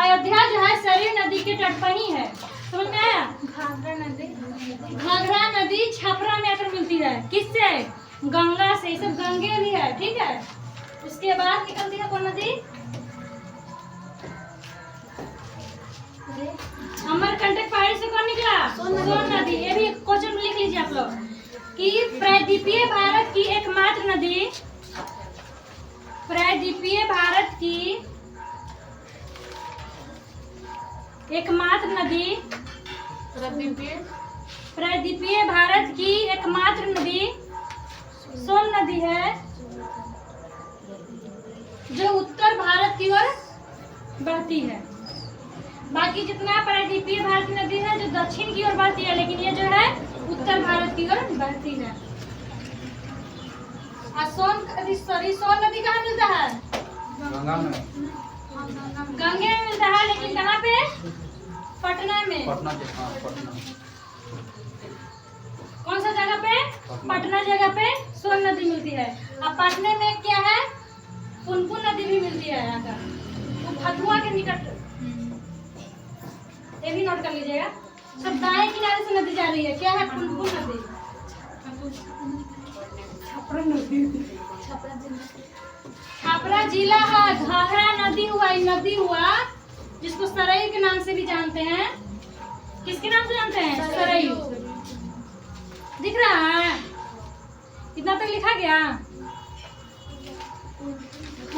अयोध्या जो है सरयू नदी के तट पर ही है। समझ में आया? घाघरा नदी छपरा में आकर मिलती है। किससे? गंगा से। ये सब गंगे भी है। ठीक है, उसके बाद निकलती है कौन नदी? अमरकंटक पहाड़ी से कौन निकला? सोन नदी। ये भी क्वेश्चन में लिख लीजिए आप लोग कि प्रायद्वीपीय भारत की एकमात्र नदी, प्रायद्वीपीय भारत की एकमात्र नदी, प्रायद्वीपीय भारत की एकमात्र नदी सोन नदी है, जो उत्तर भारत की ओर बहती है। बाकी जितना प्रायद्वीपीय भारत की नदी है जो दक्षिण की ओर बहती है, लेकिन ये जो है उत्तर भारत की ओर बहती है। सोन नदी कहाँ मिलता है? गंगा में। गंगे में मिलता है, लेकिन कहाँ पे? पटना में। पटना के, हाँ, पटना। कौन सा जगह पे? पटना जगह पे सोन नदी मिलती है। अब पटने में क्या है? पुनपुन नदी भी मिलती है यहाँ का, वो भथुआ के निकट। ये भी नोट कर लीजिएगा। सब दाएं किनारे से नदी जा रही है। क्या है? पुनपुन नदी। छपरा जिला है। घाघरा नदी हुआ, नदी हुआ जिसको सरयू के नाम से भी जानते हैं। किसके नाम से जानते हैं? सरयू। दिख रहा है? इतना तक लिखा गया?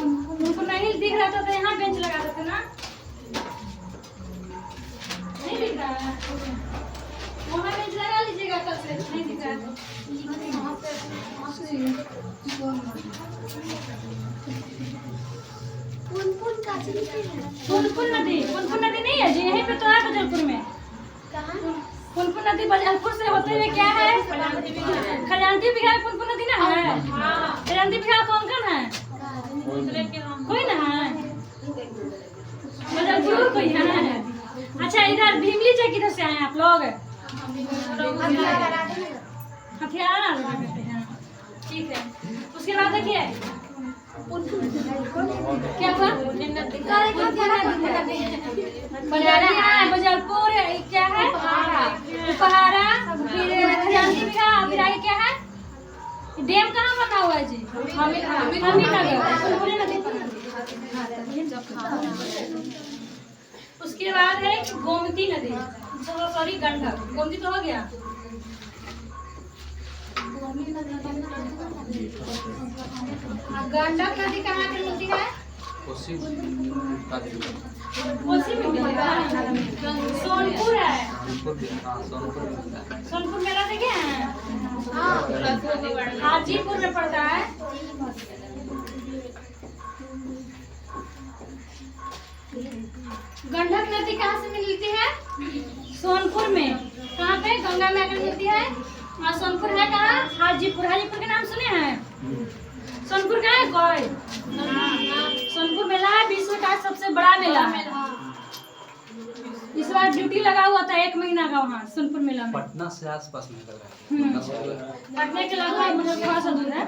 उनको नहीं दिख रहा था तो यहाँ बेंच लगा देते ना। नहीं दिख रहा है? वहाँ बेंच लगा लीजिएगा कल से। नहीं दिख रहा है? पुनपुन नदी नहीं है जी, यहीं पे तो है बजलपुर में। पुनपुन नदी बजलपुर से होते हुए क्या है? खजानती बिहार पुनपुन नदी ना है। खजानती बिहार कौन कौन है? कोई ना है? बजलपुर कोई है? अच्छा, इधर भीमली चौक किधर से आए आप लोग? हथियारा करते हैं। ठीक है, उसके बाद देखिए क्या हुआ? बजलपुर क्या है? उपहारा। फिर खजानती बिहार। फिर आगे क्या है? डैम कहाँ बना हुआ है जी? उसके बाद है गोमती नदी, सॉरी गंडक, गोमती तो हो गया। गंडक नदी कहाँ पे मिलती है? कोसी गाजीपुर कोसी में मिलेगा, सोनपुर है, सोनपुर भी, हाँ सोनपुर भी मिलता है। सोनपुर मेला देखे हैं, हाजीपुर में पड़ता है। गंडक नदी कहाँ से मिलती है? सोनपुर में, कहाँ पे? गंगा में आकर मिलती है। और सोनपुर है कहाँ? हाजीपुर। हाजीपुर के नाम सुने हैं? सोनपुर का है कोई? सोनपुर मेला है विश्व का सबसे बड़ा मेला है। इस बार ड्यूटी लगा हुआ था 1 महीना का वहाँ सोनपुर मेला में। पटना से आसपास में लग रहा है। पटना के लगभग मतलब थोड़ा सा दूर है,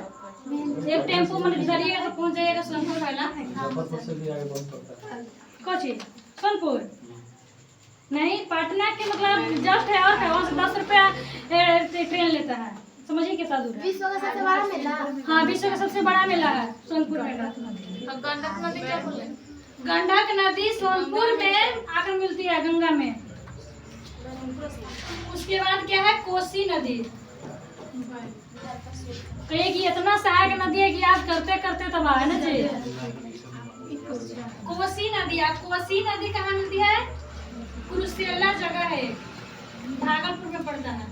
एक टेम्पो में धरिएगा तो पहुँच जाइएगा सोनपुर मेला। मुजफ्फरपुर से भी आगे बहुत पड़ता है। कौन चीज? सोनपुर नहीं, पटना के मतलब जस्ट है और है, वहाँ से 10 रुपया ट्रेन लेता है। समझिए कितना दूर है। विश्व का सबसे बड़ा मेला। हाँ, विश्व का सबसे बड़ा मेला है सोनपुर मेला। गंडक नदी क्या बोले? गंडक नदी सोनपुर में आकर मिलती है, गंगा में। उसके बाद क्या है? कोसी नदी। कहेगी इतना सहायक नदी है कि याद करते करते तबाह है ना जी। कोसी नदी, कोसी नदी कहाँ मिलती है? कुरुसेला जगह है, भागलपुर में पड़ता है।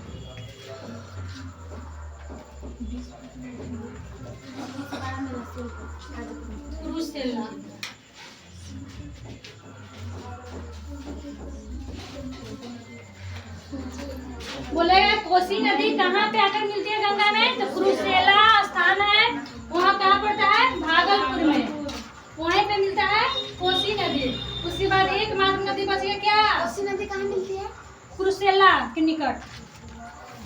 कुरुसेला बोलेगा कोसी नदी कहाँ पे आकर मिलती है गंगा में? तो कुरुसेला स्थान है, वहाँ कहाँ पड़ता है? भागलपुर में। वहीं पे मिलता है कोसी नदी। उसके बाद एकमात्र नदी बच गया क्या? कोसी नदी कहाँ मिलती है? कुरुसेला के निकट।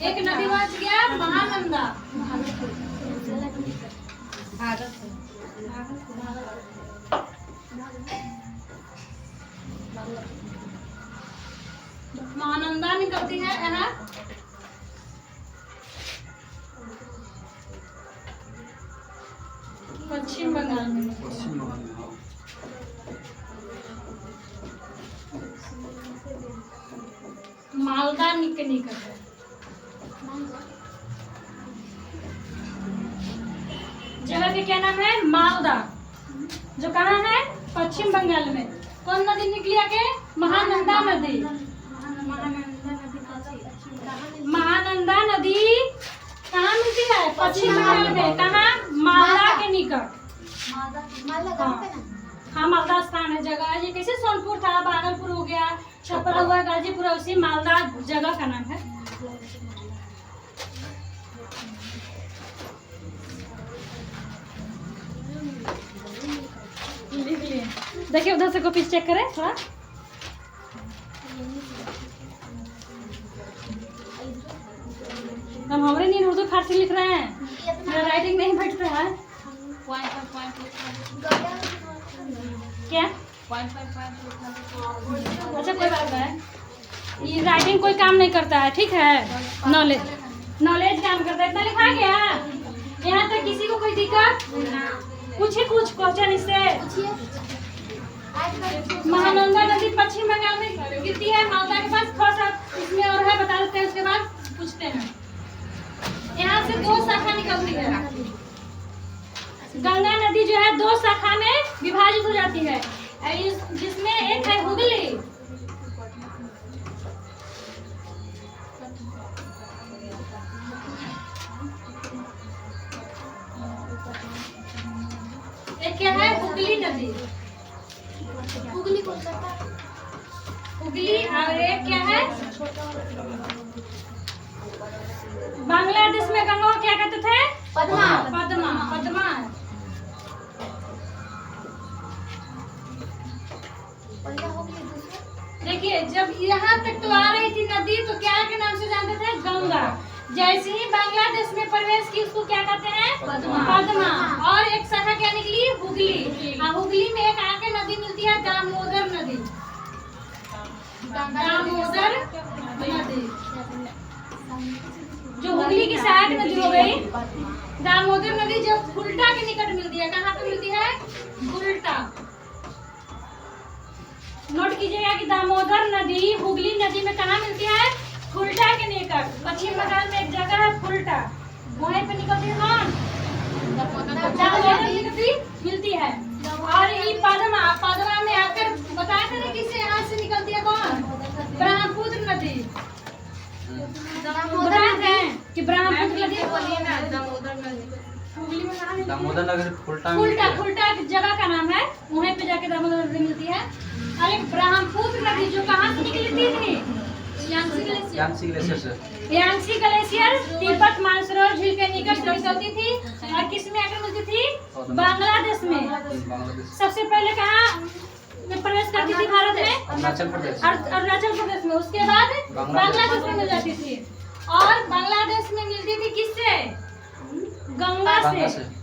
एक नदी बच गया महानंदा। महानंदा निकलती है यहाँ पश्चिम बंगाल में। पश्चिम बंगाल में, हाँ। मालदा के निकट है। जगह के क्या नाम है? मालदा, जो कहाँ है? पश्चिम बंगाल में। कौन नदी निकली आके? महानंदा नदी। महानंदा नदी कहाँ मिलती है? पश्चिम बंगाल में। कहाँ? मालदा के निकट। मालदा कहाँ पे ना? हाँ, मालदा स्थान है, जगह है। ये कैसे सोनपुर था, भागलपुर हो गया, छपरा हुआ, गाजीपुर, उसी मालदा जगह का नाम है। देखिए उधर से कॉपी चेक करें थोड़ा। हम हमारे नहीं उर्दू फारसी लिख रहे हैं, मेरा राइटिंग नहीं बैठता है। क्या? अच्छा कोई बात नहीं, ये राइटिंग कोई काम नहीं करता है, ठीक है। नॉलेज काम करता है। इतना लिखा गया यहाँ तक, किसी को कोई दिक्कत? पूछे कुछ क्वेश्चन इससे। महानंदा नदी पश्चिम बंगाल में गिरती है, मालदा के पास। थोड़ा सा इसमें और है, बता देते हैं, उसके बाद पूछते हैं। यहाँ से 2 शाखा निकलती है। गंगा नदी जो है 2 शाखा में विभाजित हो जाती है, जिसमें एक है हुगली, एक क्या है? हुगली नदी। हुगली कोलकाता। हुगली। और एक क्या है? बांग्लादेश में गंगा को क्या कहते थे? पद्मा। पद्मा। पद्मा। पहला हुगली, दूसरा देखिए जब यहाँ तक तो आ रही थी नदी, तो क्या के नाम से जानते थे? गंगा। जैसे ही बांग्लादेश में प्रवेश की, उसको क्या कहते हैं? पद्मा। पद्मा। और एक शाखा क्या निकली? हुगली। हुगली में एक आके नदी मिलती है, दामोदर नदी। दामोदर नदी जो हुगली की सहायक नदी हो गई। दामोदर नदी जब फुल्टा के निकट मिलती है, कहाँ पे मिलती है? फुल्टा। नोट कीजिएगा कि दामोदर नदी हुगली नदी में कहाँ मिलती है? फुल्टा के निकट। पश्चिम बंगाल में एक जगह है फुल्टा, वहीं पे निकलती है कौन? दामोदर नदी मिलती है। और ये पद्मा में आकर बताया था ना किससे यहाँ से निकलती है कौन? ब्रह्मपुत्र नदी। बताए थे कि ब्रह्मपुत्र नदी हुगली में कहाँ दामोदर नगर फुल्टा फुल्टा जगह का नाम है, वहीं पे जाके दामोदर नदी मिलती है। और एक ब्रह्मपुत्र नदी जो कहाँ से निकलती थी? यांसी ग्लेशियर से। यांसी ग्लेशियर तिब्बत मानसरोवर झील के निकट से निकलती थी और किस में आकर मिलती थी? बांग्लादेश में। बांग्लादेश, सबसे पहले कहाँ में प्रवेश करती थी भारत में? अरुणाचल प्रदेश। अरुणाचल प्रदेश में। उसके बाद बांग्लादेश में मिल जाती थी। और बांग्लादेश में मिलती थी किससे? गंगा से।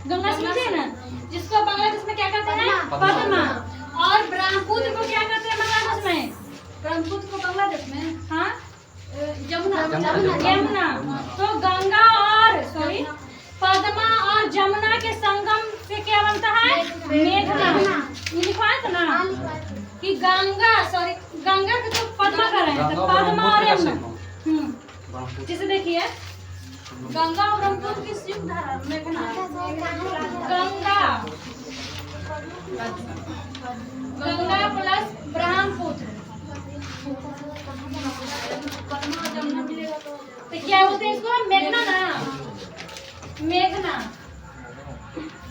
गंगा से मिलती है ना, जिसको बांग्लादेश में क्या कहते हैं? पद्मा। और ब्रह्मपुत्र को क्या कहते हैं बांग्लादेश में? ब्रह्मपुत्र को बांग्लादेश में हाँ यमुना। तो गंगा और पद्मा और जमुना के संगम से क्या बनता है? मेघना। ये लिखवाया था ना कि गंगा के तो पद्मा का रहे हैं, तो पद्मा और यमुना। जिसे देखिए गंगा और ब्रह्मपुत्र की संयुक्त धारा मेघना। गंगा प्लस ब्रह्मपुत्र तो क्या बोलते हैं इसको? मेघना ना, मेघना।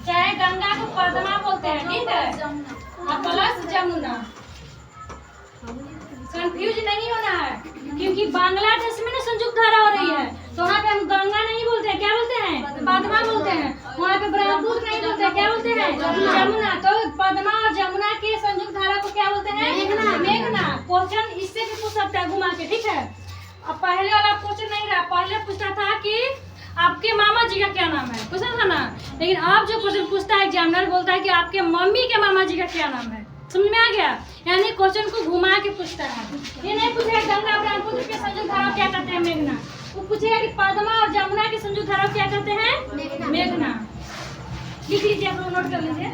चाहे गंगा को पद्मा बोलते हैं, ठीक है, और प्लस जमुना। कंफ्यूज नहीं होना है, क्योंकि बांग्लादेश में ना संयुक्त धारा हो रही है, तो वहाँ पे हम गंगा नहीं बोलते हैं, क्या बोलते हैं? पद्मा बोलते हैं। वहाँ पे ब्रह्मपुत्र नहीं बोलते हैं, क्या बोलते हैं? जमुना। तो पद्मा और जमुना के संयुक्त धारा को क्या बोलते हैं? मेघना। क्वेश्चन इससे भी पूछ सकता है घुमा के, ठीक है। अब पहले वाला क्वेश्चन नहीं रहा, पहले पूछता था कि आपके मामा जी का क्या नाम है, पूछा था ना। लेकिन अब जो क्वेश्चन पूछता है एग्जामिनर बोलता है कि आपके मम्मी के मामा जी का क्या नाम है। समझ में आ गया? यानी क्वेश्चन को घुमा के पूछता है। ये नहीं पूछेगा गंगा ब्रह्मपुत्र के संयुक्त धारा क्या कहते हैं? मेघना। वो पूछेगा कि पद्मा और जमुना के संयुक्त धारा क्या कहते हैं? मेघना। लिख लीजिए, आप लोग नोट कर लीजिए।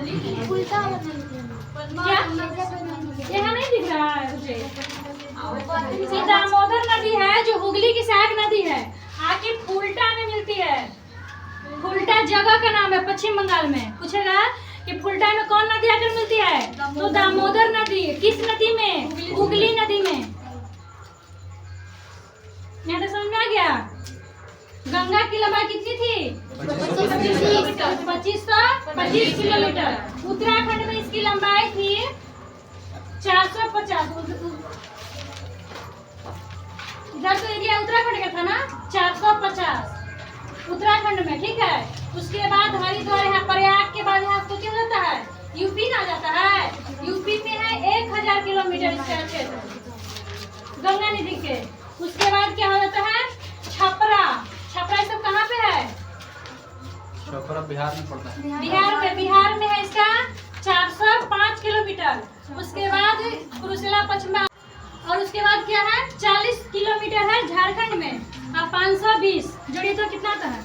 क्या यहाँ नहीं दिख रहा है मुझे? ये दामोदर नदी है जो हुगली की सहायक नदी है, आके फुल्टा में मिलती है। फुल्टा जगह का नाम है पश्चिम बंगाल में। पूछेगा कि फुल्टा में कौन नदी आकर मिलती है? तो दामोदर नदी। किस नदी में? हुगली नदी में। यहाँ तक समझ में आ गया? गंगा की लंबाई कितनी थी? 2525 किलोमीटर। उत्तराखंड में इसकी लंबाई थी 450। इधर तो एरिया उत्तराखंड का था ना, 450 उत्तराखंड में, ठीक है। उसके बाद हरिद्वार यहाँ प्रयाग के बाद यहाँ क्या जाता है? यूपी ना जाता है। यूपी में है 1000 किलोमीटर इसका क्षेत्र गंगा नदी के। उसके बाद क्या हो जाता है? छपरा। छपरा सब कहाँ पे है? छपरा बिहार में पड़ता है। बिहार में है इसका 405 किलोमीटर। उसके बाद कुरुसेला पश्चिम, और उसके बाद क्या है? 40 किलोमीटर है झारखंड में। अब 520 जोड़िए तो कितना आता है?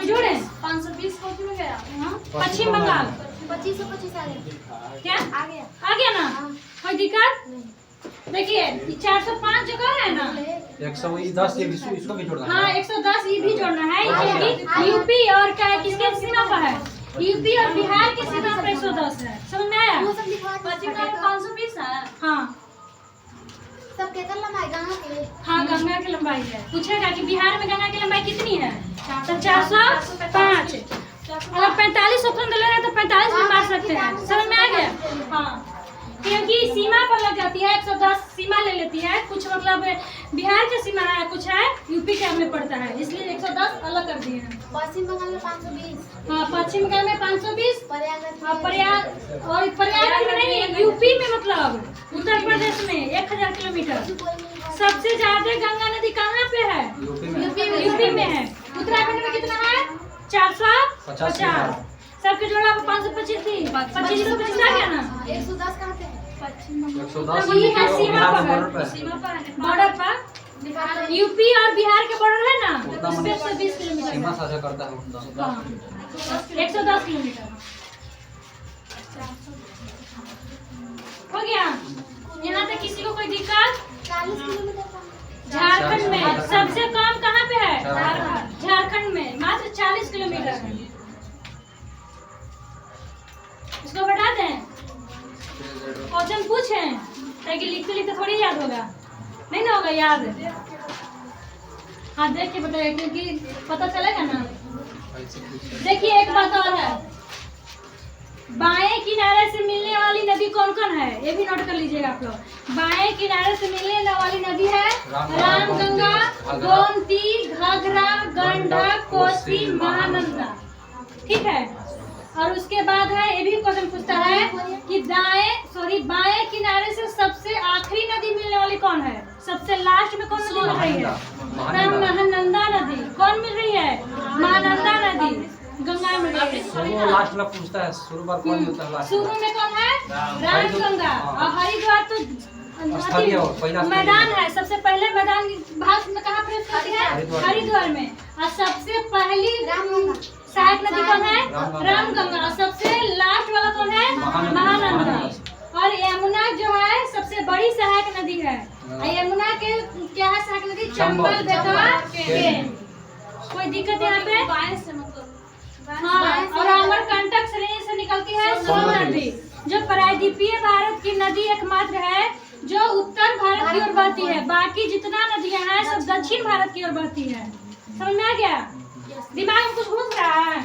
जोड़े 520 को में गया पश्चिम बंगाल। 2525 आ गया। क्या आ गया ना? कोई दिक्कत? देखिए 405 जगह है ना, 110 इसको भी जोड़ना है। हाँ 110 ये भी जोड़ना है, क्योंकि यूपी और क्या किसके सीमा पर है? यूपी और बिहार की सीमा पर 110 है। समझ में आया? वो सब लिखवा दो। पश्चिम बंगाल 520 है। हाँ सब केकर लंबाई गंगा के? हाँ गंगा की लंबाई है। पूछेगा कि बिहार में गंगा की लंबाई कितनी है? तो 405। अगर 45 ऑप्शन ले रहे हैं तो 45 भी मार सकते हैं। समझ में आ गया? हाँ, क्योंकि सीमा पर लग जाती है 110 सीमा ले लेती है। कुछ मतलब बिहार की सीमा है, कुछ है यूपी के में पड़ता है, इसलिए 110 अलग कर दिए हैं। पश्चिम बंगाल में 520। हाँ पश्चिम बंगाल में 520। प्रयाग और प्रयाग में नहीं, यूपी में मतलब उत्तर प्रदेश में 1000 किलोमीटर। सबसे ज्यादा गंगा नदी कहाँ पे है? यूपी में है। उत्तराखंड में कितना है? 450। सबके जोड़ा 525 थी। 25 आ गया ना? 110 कहाँ पे है? 110 वही है सीमा बिहार पर, है। बॉर्डर पर। यूपी और बिहार के बॉर्डर है ना, उससे 120 किलोमीटर सीमा साझा करता है उतना। 110 किलोमीटर हो गया। यहाँ तक किसी को कोई दिक्कत? 40 किलोमीटर का। झारखंड में सबसे कम कहाँ पे है? झारखंड में मात्र 40 किलोमीटर है। इसको बता दें, क्वेश्चन पूछें, ताकि लिखते लिखते थोड़ी याद होगा, नहीं ना होगा याद। हाँ देख के बताइए, क्योंकि पता चलेगा ना। देखिए एक बात और है, बाएं किनारे से मिलने वाली नदी कौन कौन है, ये भी नोट कर लीजिएगा आप लोग। बाएं किनारे से मिलने वाली नदी है रामगंगा, गोमती, घाघरा, गंडक, कोसी, महानंदा। ठीक है। और उसके बाद है, ये भी क्वेश्चन पूछता है कि बाएं किनारे से सबसे आखिरी नदी मिलने वाली कौन है? सबसे लास्ट में कौन नदी मिल रही है? महानंदा नदी। कौन मिल रही है? महानंदा नदी गंगा मिल रही है। लास्ट में पूछता है शुरू बार कौन होता है? शुरू में कौन है? रामगंगा। और हरिद्वार तो मैदान है, सबसे पहले मैदान भारत में कहाँ प्रवेश करती है? हरिद्वार में। और सबसे पहली सहायक नदी कौन है? रामगंगा। और सबसे लास्ट वाला कौन है? महानंदा। और यमुना जो है सबसे बड़ी सहायक नदी है। यमुना के क्या है सहायक नदी? चंबल, बेतवा, केन। कोई दिक्कत यहाँ पे? बाएं से मतलब हाँ। और अमरकंटक श्रेणी से निकलती है सोन नदी, जो प्रायद्वीपीय भारत की नदी एकमात्र है जो उत्तर भारत की ओर बहती है। बाकी जितना नदियां हैं सब दक्षिण भारत की ओर बहती है। समझ में आ गया? दिमाग में कुछ घूम रहा है?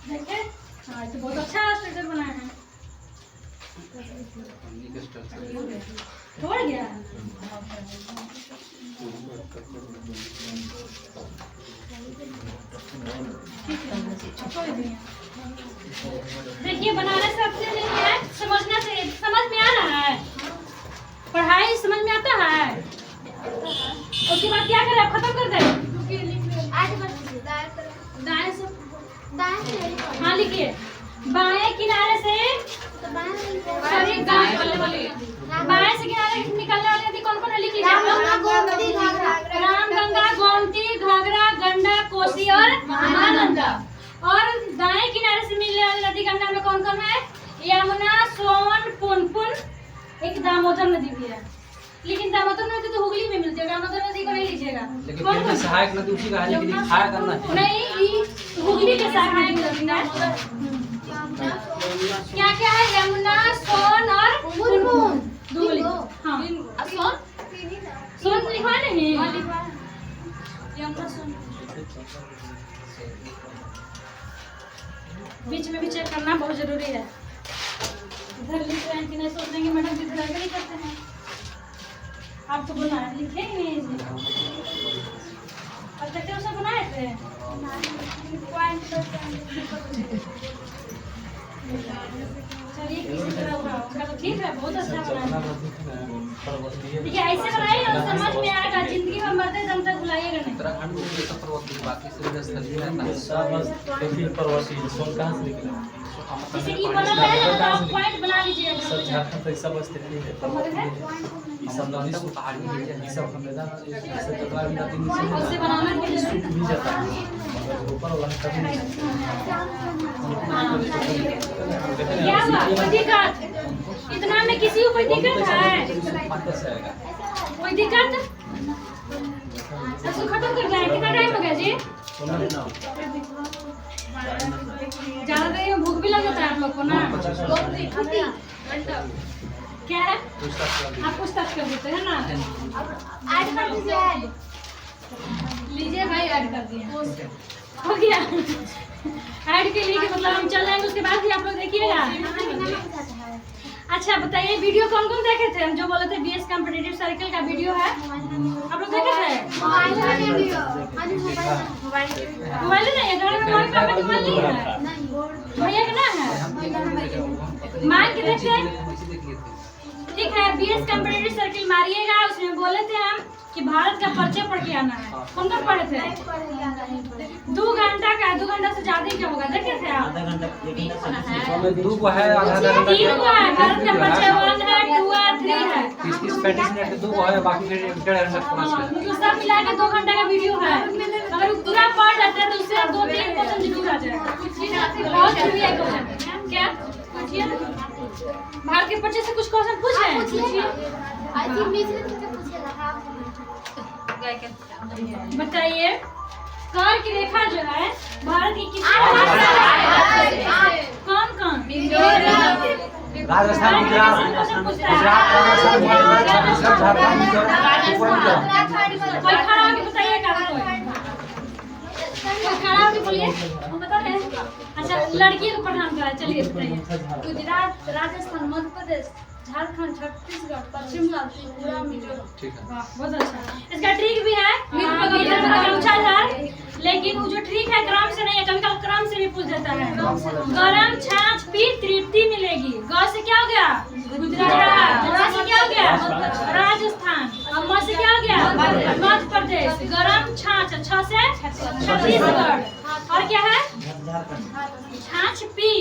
देखिए, हाँ तो बहुत अच्छा स्ट्रक्चर बनाया है। छोड़ गया। देखिए बनाने से अपने नहीं है, समझना चाहिए। समझ में आ रहा है? पढ़ाई समझ में आता है? उसके बाद क्या करें? खत्म कर दे। हाँ लिखिए, बाएं किनारे से बाएं से किनारे निकलने वाली नदी कौन कौन है? लिख लीजिए। रामगंगा, गोमती, घाघरा, गंडक, कोसी और महानंदा। और दाएं किनारे से मिलने वाली नदी का नाम कौन कौन है? यमुना, सोन, पुनपुन, एक दामोदर नदी भी है। लेकिन दामोदर नदी तो हुगली में मिलती है, दामोदर नदी को नहीं लीजिएगा। लेकिन सहायक नदी उसी का है, लेकिन खाया करना है। नहीं, हुगली के सहायक नदी है। क्या क्या है? यमुना, सोन और पुनपुन। हाँ सोन लिखवा नहीं? बीच में भी चेक करना बहुत जरूरी है। इधर लिख रहे हैं कि नहीं, सोच रहे हैं मैडम इधर नहीं करते हैं। आप तो बोला लिखे ही नहीं अब तक तो सब बनाए थे। चलिए किसी तरह होगा तो ठीक है, बहुत अच्छा बना है। ठीक है, ऐसे बनाइए और समझ में आएगा। जिंदगी में मरते दम तक भुलाइएगा नहीं। उत्तराखंड में ये सब पर्वत बाकी से स्थलीय रहता है। सब पर्वतीय सोन कहाँ से निकला? जैसे ये बना है ना, आप पॉइंट बना लीजिए। सब झारखंड तो सब स्थिति है। ये सब नदी सब पहाड़ी एरिया है। ये सब मैदान ऐसे जगह भी नदी नीचे उससे बनाना भी जरूरी सूख भी जाता है, मगर ऊपर वाला कभी नहीं। क्या हुआ? कोई दिक्कत? इतना में किसी को कोई दिक्कत है? कोई दिक्कत? इसको खत्म कर जाए। कितना टाइम हो गया जी? ज्यादा देर में भूख भी लग जाता है आप लोग को ना। क्या है? आप पूछताछ कर देते हैं ना? ऐड कर दीजिए। लीजिए भाई, ऐड कर दिए। हो गया। ऐड के लिए मतलब हम चल जाएंगे, उसके बाद भी आप लोग देखिएगा। अच्छा बताइए, वीडियो कौन कौन देखे थे? हम जो बोले थे बीएस कॉम्पिटिटिव सर्कल का वीडियो है, आप लोग देखे थे? मोबाइल नहीं है, घर में मम्मी पापा की मोबाइल नहीं है, भैया का ना है, मान के देखते। ठीक है, बीएस कॉम्पिटिटिव सर्कल मारिएगा। उसमें बोले थे हम कि भारत का परिचय पढ़ के आना है। कौन कौन पढ़े थे? 2 घंटा का, 2 घंटा से ज्यादा क्या होगा? देखे थे आप? 2 घंटा 2 को है, आधा 3 को है। भारत का परिचय 1 है, 2 है, 3 है। 30-35 मिनट 2 को है, बाकी फिर 1.5 घंटा पूरा तो सब मिला के 2 घंटा का वीडियो है। अगर पूरा पढ़ जाते हैं तो उससे 2-3 क्वेश्चन जरूर आ जाएगा। बहुत जरूरी है क्वेश्चन। क्या भारत के परिचय से कुछ ऐसी मिश्रित से पूछेगा हाँ बताइए कर्क रेखा जो है भारत की किस कौन कौन राजस्थान, गुजरात, छत्तीसगढ़, झारखंड, कोई खड़ा होके बताइए का कोई खड़ा होके बोलिए हम बता रहे हैं। अच्छा लड़की को प्रधान करा, चलिए बताइए। गुजरात, राजस्थान, मध्य प्रदेश, झारखंड, छत्तीसगढ़, पश्चिम बंगाल, त्रिपुरा, मिजोरम। ठीक है। वाह बहुत अच्छा। इसका ट्रिक भी है गमछा झाड़, लेकिन वो जो ट्रिक है क्रम से नहीं है, कभी कभी क्रम से भी पूछ देता है। गरम छाछ पी तृप्ति मिलेगी। ग से क्या हो गया गुजरात, र से क्या हो गया राजस्थान, और म से क्या हो गया मध्य प्रदेश। गरम छाछ, छ से छत्तीसगढ़, और क्या है छाछ पी,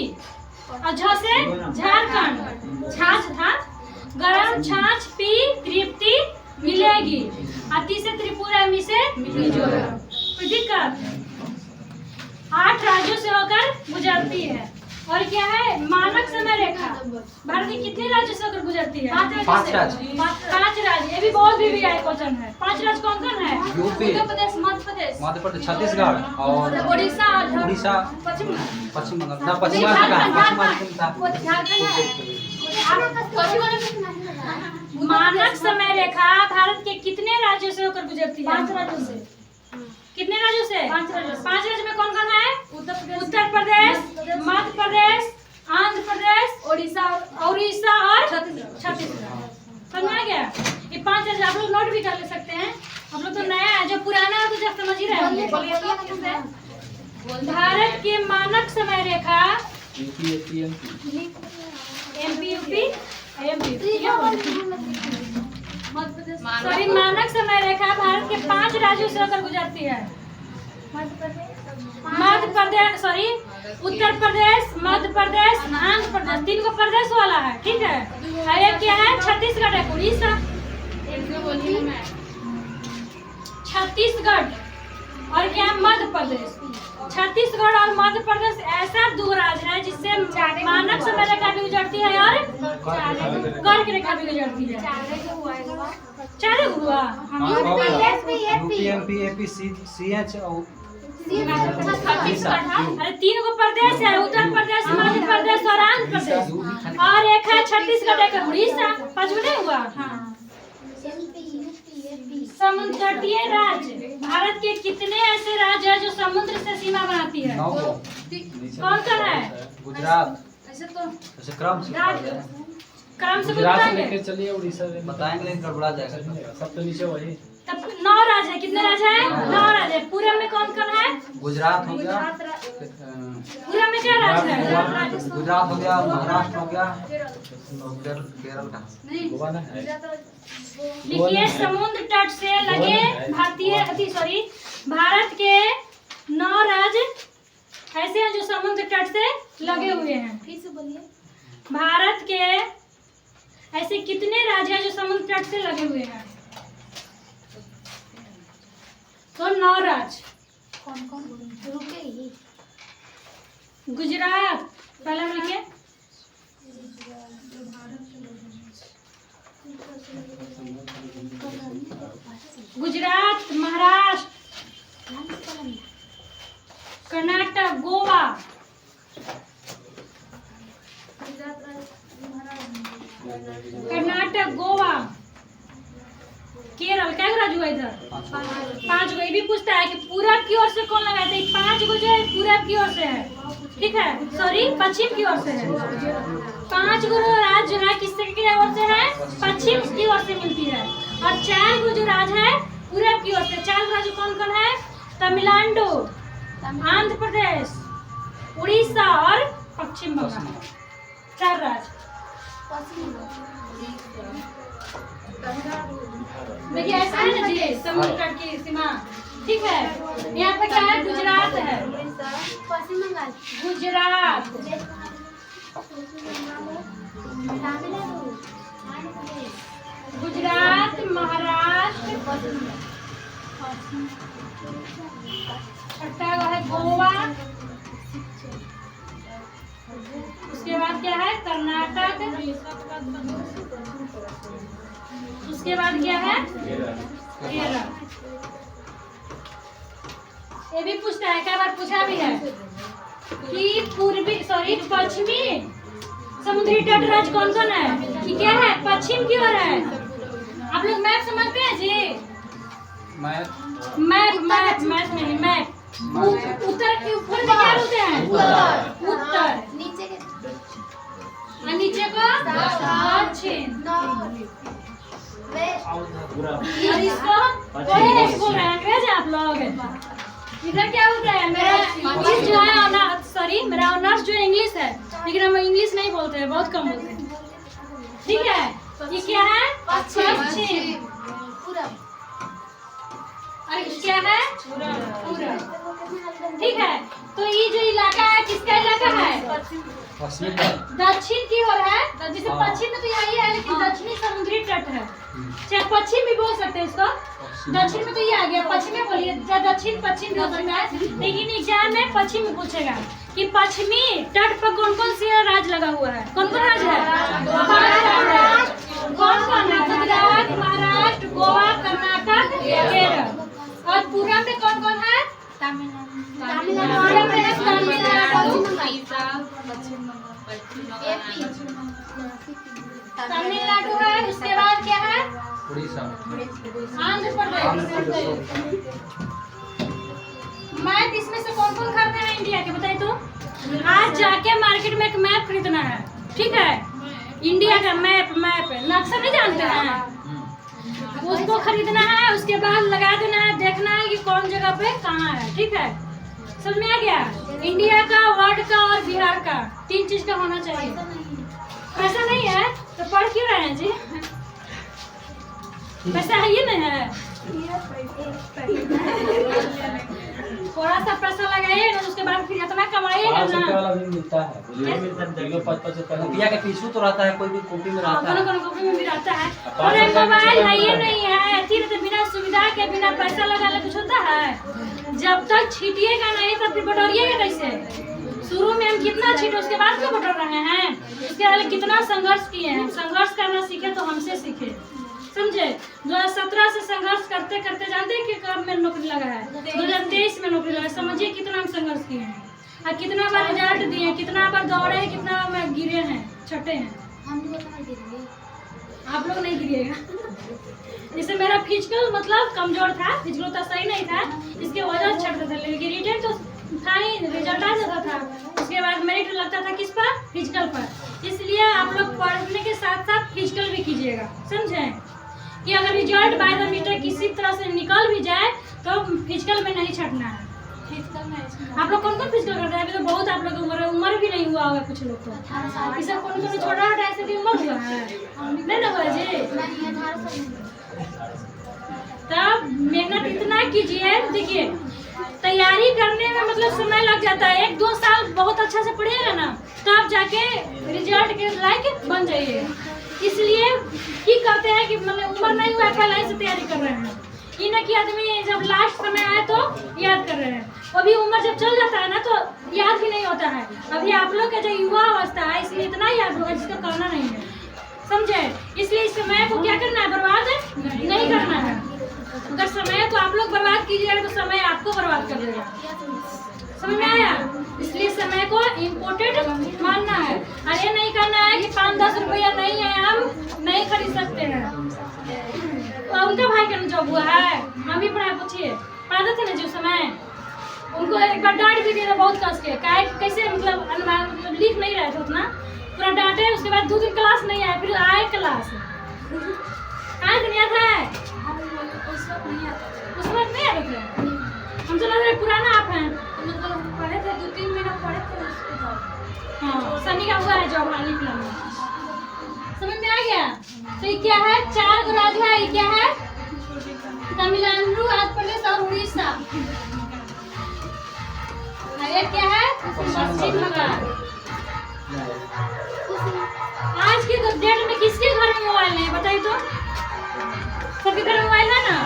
और झ से झारखंड। छाछ था गरम छाछ पी तृप्ति मिलेगी। अति से त्रिपुरा, मी से मिजोरम। कोई दिक्कत? 8 राज्यों से होकर गुजरती है। और क्या है मानक समय रेखा भारत के कितने राज्यों से होकर गुजरती है? 5 राज्य। 5 राज्य। ये भी बहुत भी आई क्वेश्चन है। 5 राज्य कौन कौन है? यूपी, उत्तर प्रदेश, मध्य प्रदेश, मध्य प्रदेश, छत्तीसगढ़ और उड़ीसा, उड़ीसा, पश्चिम पश्चिम बंगाल। ना पश्चिम बंगाल था। मानक समय रेखा भारत के कितने राज्यों से होकर गुजरती है? 5 राज्यों से। कितने राज्यों से? 5 राज्यों। 5 राज्य में कौन कौन है? उत्तर प्रदेश, मध्य प्रदेश, आंध्र प्रदेश, उड़ीसा और छत्तीसगढ़। समझ में आ गया? ये 5 राज्य आप लोग नोट भी कर ले सकते हैं। हम लोग तो नया है, जो पुराना है तो जब समझ ही रहे होंगे। भारत के मानक समय रेखा यूपी, एपी, एमपी, यूपी, सभी मानक समय रेखा भारत के 5 राज्यों से होकर गुजरती है। मध्य प्रदेश, सॉरी उत्तर प्रदेश, मध्य प्रदेश, आंध्र प्रदेश। 3 को प्रदेश वाला है, ठीक है। और एक क्या है छत्तीसगढ़ है, उड़ीसा, छत्तीसगढ़, और क्या है मध्य प्रदेश। छत्तीसगढ़ और मध्य प्रदेश ऐसा 2 राज्य है जिससे मानक समय रेखा भी गुजरती है और कर्क रेखा भी गुजरती है। 4 हुआ। यूपी, एमपी, एपी, सीएच और अरे 3 को प्रदेश है, उत्तर प्रदेश, मध्य प्रदेश और आंध्र प्रदेश, और एक है छत्तीसगढ़, एक है उड़ीसा। 5 नहीं हुआ। समुद्र तटीय राज्य भारत के कितने ऐसे राज्य हैं जो समुद्र से सीमा बनाती है? 9 कौन सा है? गुजरात। ऐसे तो ऐसे क्रम से क्रम से गुजरात से बताएंगे। लेके चलिए उड़ीसा में बताएंगे लेकिन गड़बड़ा जाएगा। सब तो नीचे वही। तब 9 राज्य है। कितने राज्य हैं? 9 राज्य है। पूरब में कौन कौन है? गुजरात हो गया, पूरब में क्या राज्य है? गुजरात हो गया, महाराष्ट्र हो गया, केरल का गोवा ना है। लिखिए समुद्र तट से लगे भारत के 9 राज्य ऐसे हैं जो समुद्र तट से लगे हुए हैं। फिर से बोलिए। भारत के ऐसे कितने राज्य हैं जो समुद्र तट से लगे हुए हैं? तो 9 राज्य। कौन कौन रुकेगी? गुजरात पहला में लिखिए, गुजरात, महाराष्ट्र, कर्नाटक, गोवा, कर्नाटक, गोवा, केरल। क्या राज्य हुआ इधर? 5 गो। ये भी पूछता है कि पूरब की ओर से कौन लगाते हैं? 5 गो जो है पूरब की ओर से है, ठीक है, सॉरी पश्चिम की ओर से है। 5 गो राज्य जो है किससे की ओर से है? पश्चिम की ओर से मिलती है। और 4 गो जो राज्य है पूरब की ओर से। 4 राज्य कौन कौन है? तमिलनाडु, आंध्र प्रदेश, उड़ीसा और पश्चिम बंगाल। 4 राज्य। देखिए ऐसा है ना जी, समुद्र तट की सीमा, ठीक है। यहाँ पे क्या है? गुजरात है, पश्चिम बंगाल, गुजरात, गुजरात, महाराष्ट्र, छठा है गोवा, उसके बाद क्या है? कर्नाटक, उसके बाद क्या है केरल। केरल। ये भी पूछता है, कई बार पूछा भी है कि पश्चिमी समुद्री तट राज्य कौन कौन है? कि क्या है? पश्चिम की ओर है। आप लोग मैप समझते हैं जी? मैप नहीं, मैप। उत्तर के ऊपर में क्या होते हैं? उत्तर। नीचे के और नीचे को दक्षिण। पूरा और इसको कोई नहीं बोल रहे हैं, अंग्रेज आप लोग। इधर क्या होता है? मेरा इंग्लिश जो है मेरा ऑनर्स जो इंग्लिश है, लेकिन हम इंग्लिश नहीं बोलते हैं, बहुत कम बोलते हैं। ठीक है, ये क्या है? पश्चिम। और क्या है? पूरब। ठीक है, तो ये जो इलाका है किसका इलाका है? पश्चिम दक्षिण की ओर है। तो जैसे पश्चिम में तो यही है, लेकिन दक्षिणी समुद्री तट है, चाहे पश्चिम भी बोल सकते हैं इसको। दक्षिण में तो ये आ गया, पश्चिम में बोलिए, चाहे दक्षिण पश्चिम बोल सकता है, लेकिन एग्जाम में पश्चिम में पूछेगा कि पश्चिमी तट पर कौन कौन से राज्य लगा हुआ है? कौन कौन राज्य है? कौन कौन है? गुजरात, महाराष्ट्र, गोवा, कर्नाटक, केरल। और पूरब में कौन कौन है? तमिलनाडु। पूरब में है तमिलनाडु, तमिलनाडु है। उसके बाद क्या है? उड़ीसा आंध्र प्रदेश। मैप इसमें से कौन कौन खरीदना है इंडिया के? बताइए तो। आज जाके मार्केट में एक मैप खरीदना है, ठीक है? इंडिया का मैप नक्शा नहीं जानते हैं, उसको खरीदना है। उसके बाद लगा देना है, देखना है कि कौन जगह पे कहाँ है, ठीक है? समझ में आ गया? इंडिया का, वर्ल्ड का और बिहार का, 3 चीज का होना चाहिए। पैसा नहीं है तो पढ़ क्यों रहे हैं जी? पैसा है ये नहीं है? थोड़ा सा पैसा लगाइए ना, उसके बाद फिर इतना कमाइएगा 500 ना। रुपये वाला भी मिलता है, किलो 5-5 रुपये का। रुपया के पीछू तो रहता है, कोई भी कॉपी में रहता है। दोनों कॉपी में भी रहता है। पाँच अरे रुपये मोबाइल में है ये होता है। नहीं है, फिर तो बिना सुविधा के, बिना पैसा लगाने कुछ होता है? जब तक छीटिएगा नहीं तब फिर बटोरिएगा कैसे? शुरू में हम कितना छीटे, उसके बाद क्यों बटोर रहे हैं? उसके बाद कितना संघर्ष किए हैं। संघर्ष करना सीखे तो हमसे सीखे, समझे? 2017 से संघर्ष करते करते जानते हैं कि कब में नौकरी लगा है? 2023 में नौकरी लगा। समझिए कितना हम संघर्ष किए हैं, और कितना बार रिजल्ट दिए, कितना बार दौड़े, कितना बार गिरे हैं, छटे हैं। आप लोग नहीं गिरिएगा। जैसे मेरा फिजिकल मतलब कमजोर था, फिजिकल तो सही नहीं था, इसके वजह से छटते थे, लेकिन रिटर्न तो था ही, रिजल्ट आ जाता था। उसके बाद मेरिट लगता था किस पर? फिजिकल पर। इसलिए आप लोग पढ़ने के साथ साथ फिजिकल भी कीजिएगा, समझे? कि अगर रिजल्ट बाय द मिस्टेक किसी तरह से निकल भी जाए तो फिजिकल में नहीं छटना है। आप लोग कौन कौन फिजिकल करते हैं? अभी तो बहुत आप लोग उम्र भी नहीं हुआ होगा कुछ लोग को। इस सब कौन कौन छोटा छोटा ऐसे भी उम्र हुआ है नहीं ना हुआ जी? तब मेहनत इतना कीजिए। देखिए तैयारी करने में मतलब समय लग जाता है, 1-2 साल बहुत अच्छा से पढ़िएगा ना, तब जाके रिजल्ट के लायक बन जाइए। इसलिए की करते हैं कि मतलब उम्र नहीं हुआ है, पहले से तैयारी कर रहे हैं। ये ना कि आदमी जब लास्ट समय आए तो याद कर रहे हैं, अभी उम्र जब चल जाता है ना तो याद भी नहीं होता है। अभी आप लोग का जो युवा अवस्था है, इसलिए इतना याद होगा जिसका करना नहीं है, समझे? इसलिए इस समय को क्या करना है? बर्बाद नहीं करना है। अगर समय को आप लोग बर्बाद कीजिएगा तो समय आपको बर्बाद कर देगा, समझ में आया? इसलिए समय को इम्पोर्टेंट मानना है, और ये नहीं करना है कि 5-10 रुपया नहीं है हम नहीं खरीद सकते हैं। तो उनका भाई का जॉब हुआ है, हम भी पढ़ा पूछिए पढ़ाते थे ना जो समय, उनको एक बार डांट भी दिया बहुत कस के, कैसे मतलब लिख नहीं रहे थे उतना, पूरा डांटे। उसके बाद 2 दिन क्लास नहीं आए, फिर आए क्लास। कहाँ से नहीं आता है? उस वक्त नहीं आते थे। हम तो लग रहा है पुराना आप हैं, मतलब पढ़े थे 2-3 महीना पढ़े थे उसके बाद। हाँ, सनी का हुआ है जॉब हाल ही फिलहाल में। समझ में आ गया? तो ये क्या है? 4 गो राज्य है। ये क्या है? तमिलनाडु, आंध्र प्रदेश और उड़ीसा। और ये क्या है? पश्चिम बंगाल। आज के डेट में किसके घर में मोबाइल नहीं है बताइए तो? सबके घर में मोबाइल है ना?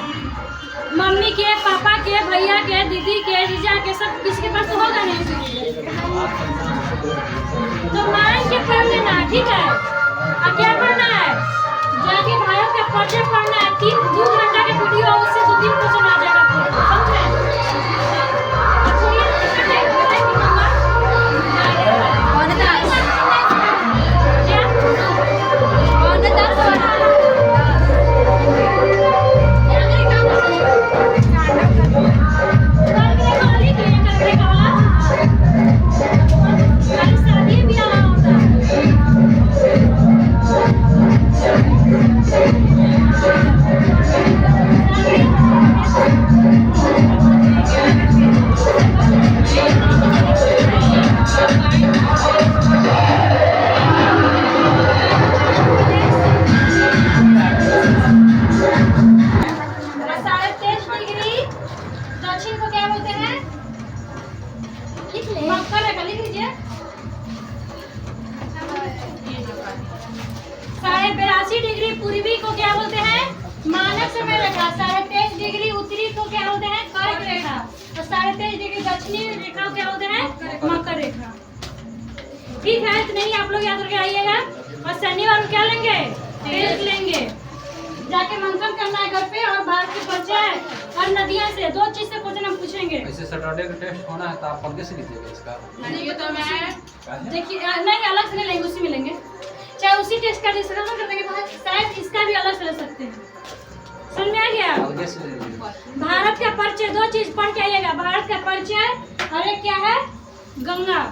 मम्मी के, पापा के, भैया के, दीदी के, जीजा के, सब किसी के पास तो होगा नहीं। तो मांग के पढ़ लेना, ठीक है? अब क्या पढ़ना है? जाके भाइयों के परिचय पढ़ना है 2 घंटा के वीडियो, उससे 2-3 क्वेश्चन आ जाएगा आपको, समझे? डिग्री पूर्वी को क्या बोलते हैं? मानक समय रेखा। 23.5 डिग्री उत्तरी को क्या बोलते हैं? कर्क रेखा। और 23.5 डिग्री दक्षिणी रेखा को क्या बोलते हैं? मकर रेखा। ठीक है, इतने ही आप लोग याद करके आइएगा। और शनिवार को क्या लेंगे? टेस्ट लेंगे, जाके मंथन करना है घर पे। और भारत के परिचय और नदियां से 2 चीज से क्वेश्चन हम पूछेंगे। ऐसे सैटरडे का टेस्ट होना है तो आप पढ़ से लीजिएगा इसका। ये तो मैं देखिए नहीं, अलग से नहीं लेंगे, उसी में लेंगे। चाहे उसी टेस्ट का डिस्कशन कर देंगे, शायद इसका भी अलग से ले सकते हैं। समझ में आ गया? अलग से ले लीजिए। भारत का परिचय 2 चीज पढ़ के आइएगा। भारत का परिचय और एक क्या है? गंगा।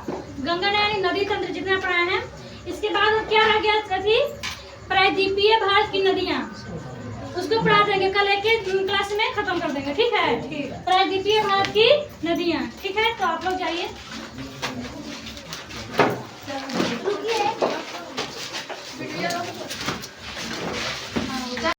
गंगा यानी नदी तंत्र जितना पढ़ाए हैं। इसके बाद क्या रह गया? कथी? प्रायद्वीपीय भारत की नदियाँ, उसको पढ़ा देंगे कल एक क्लास में, खत्म कर देंगे। ठीक है, प्रायद्वीपीय भारत की नदियाँ। ठीक है, तो आप लोग जाइए।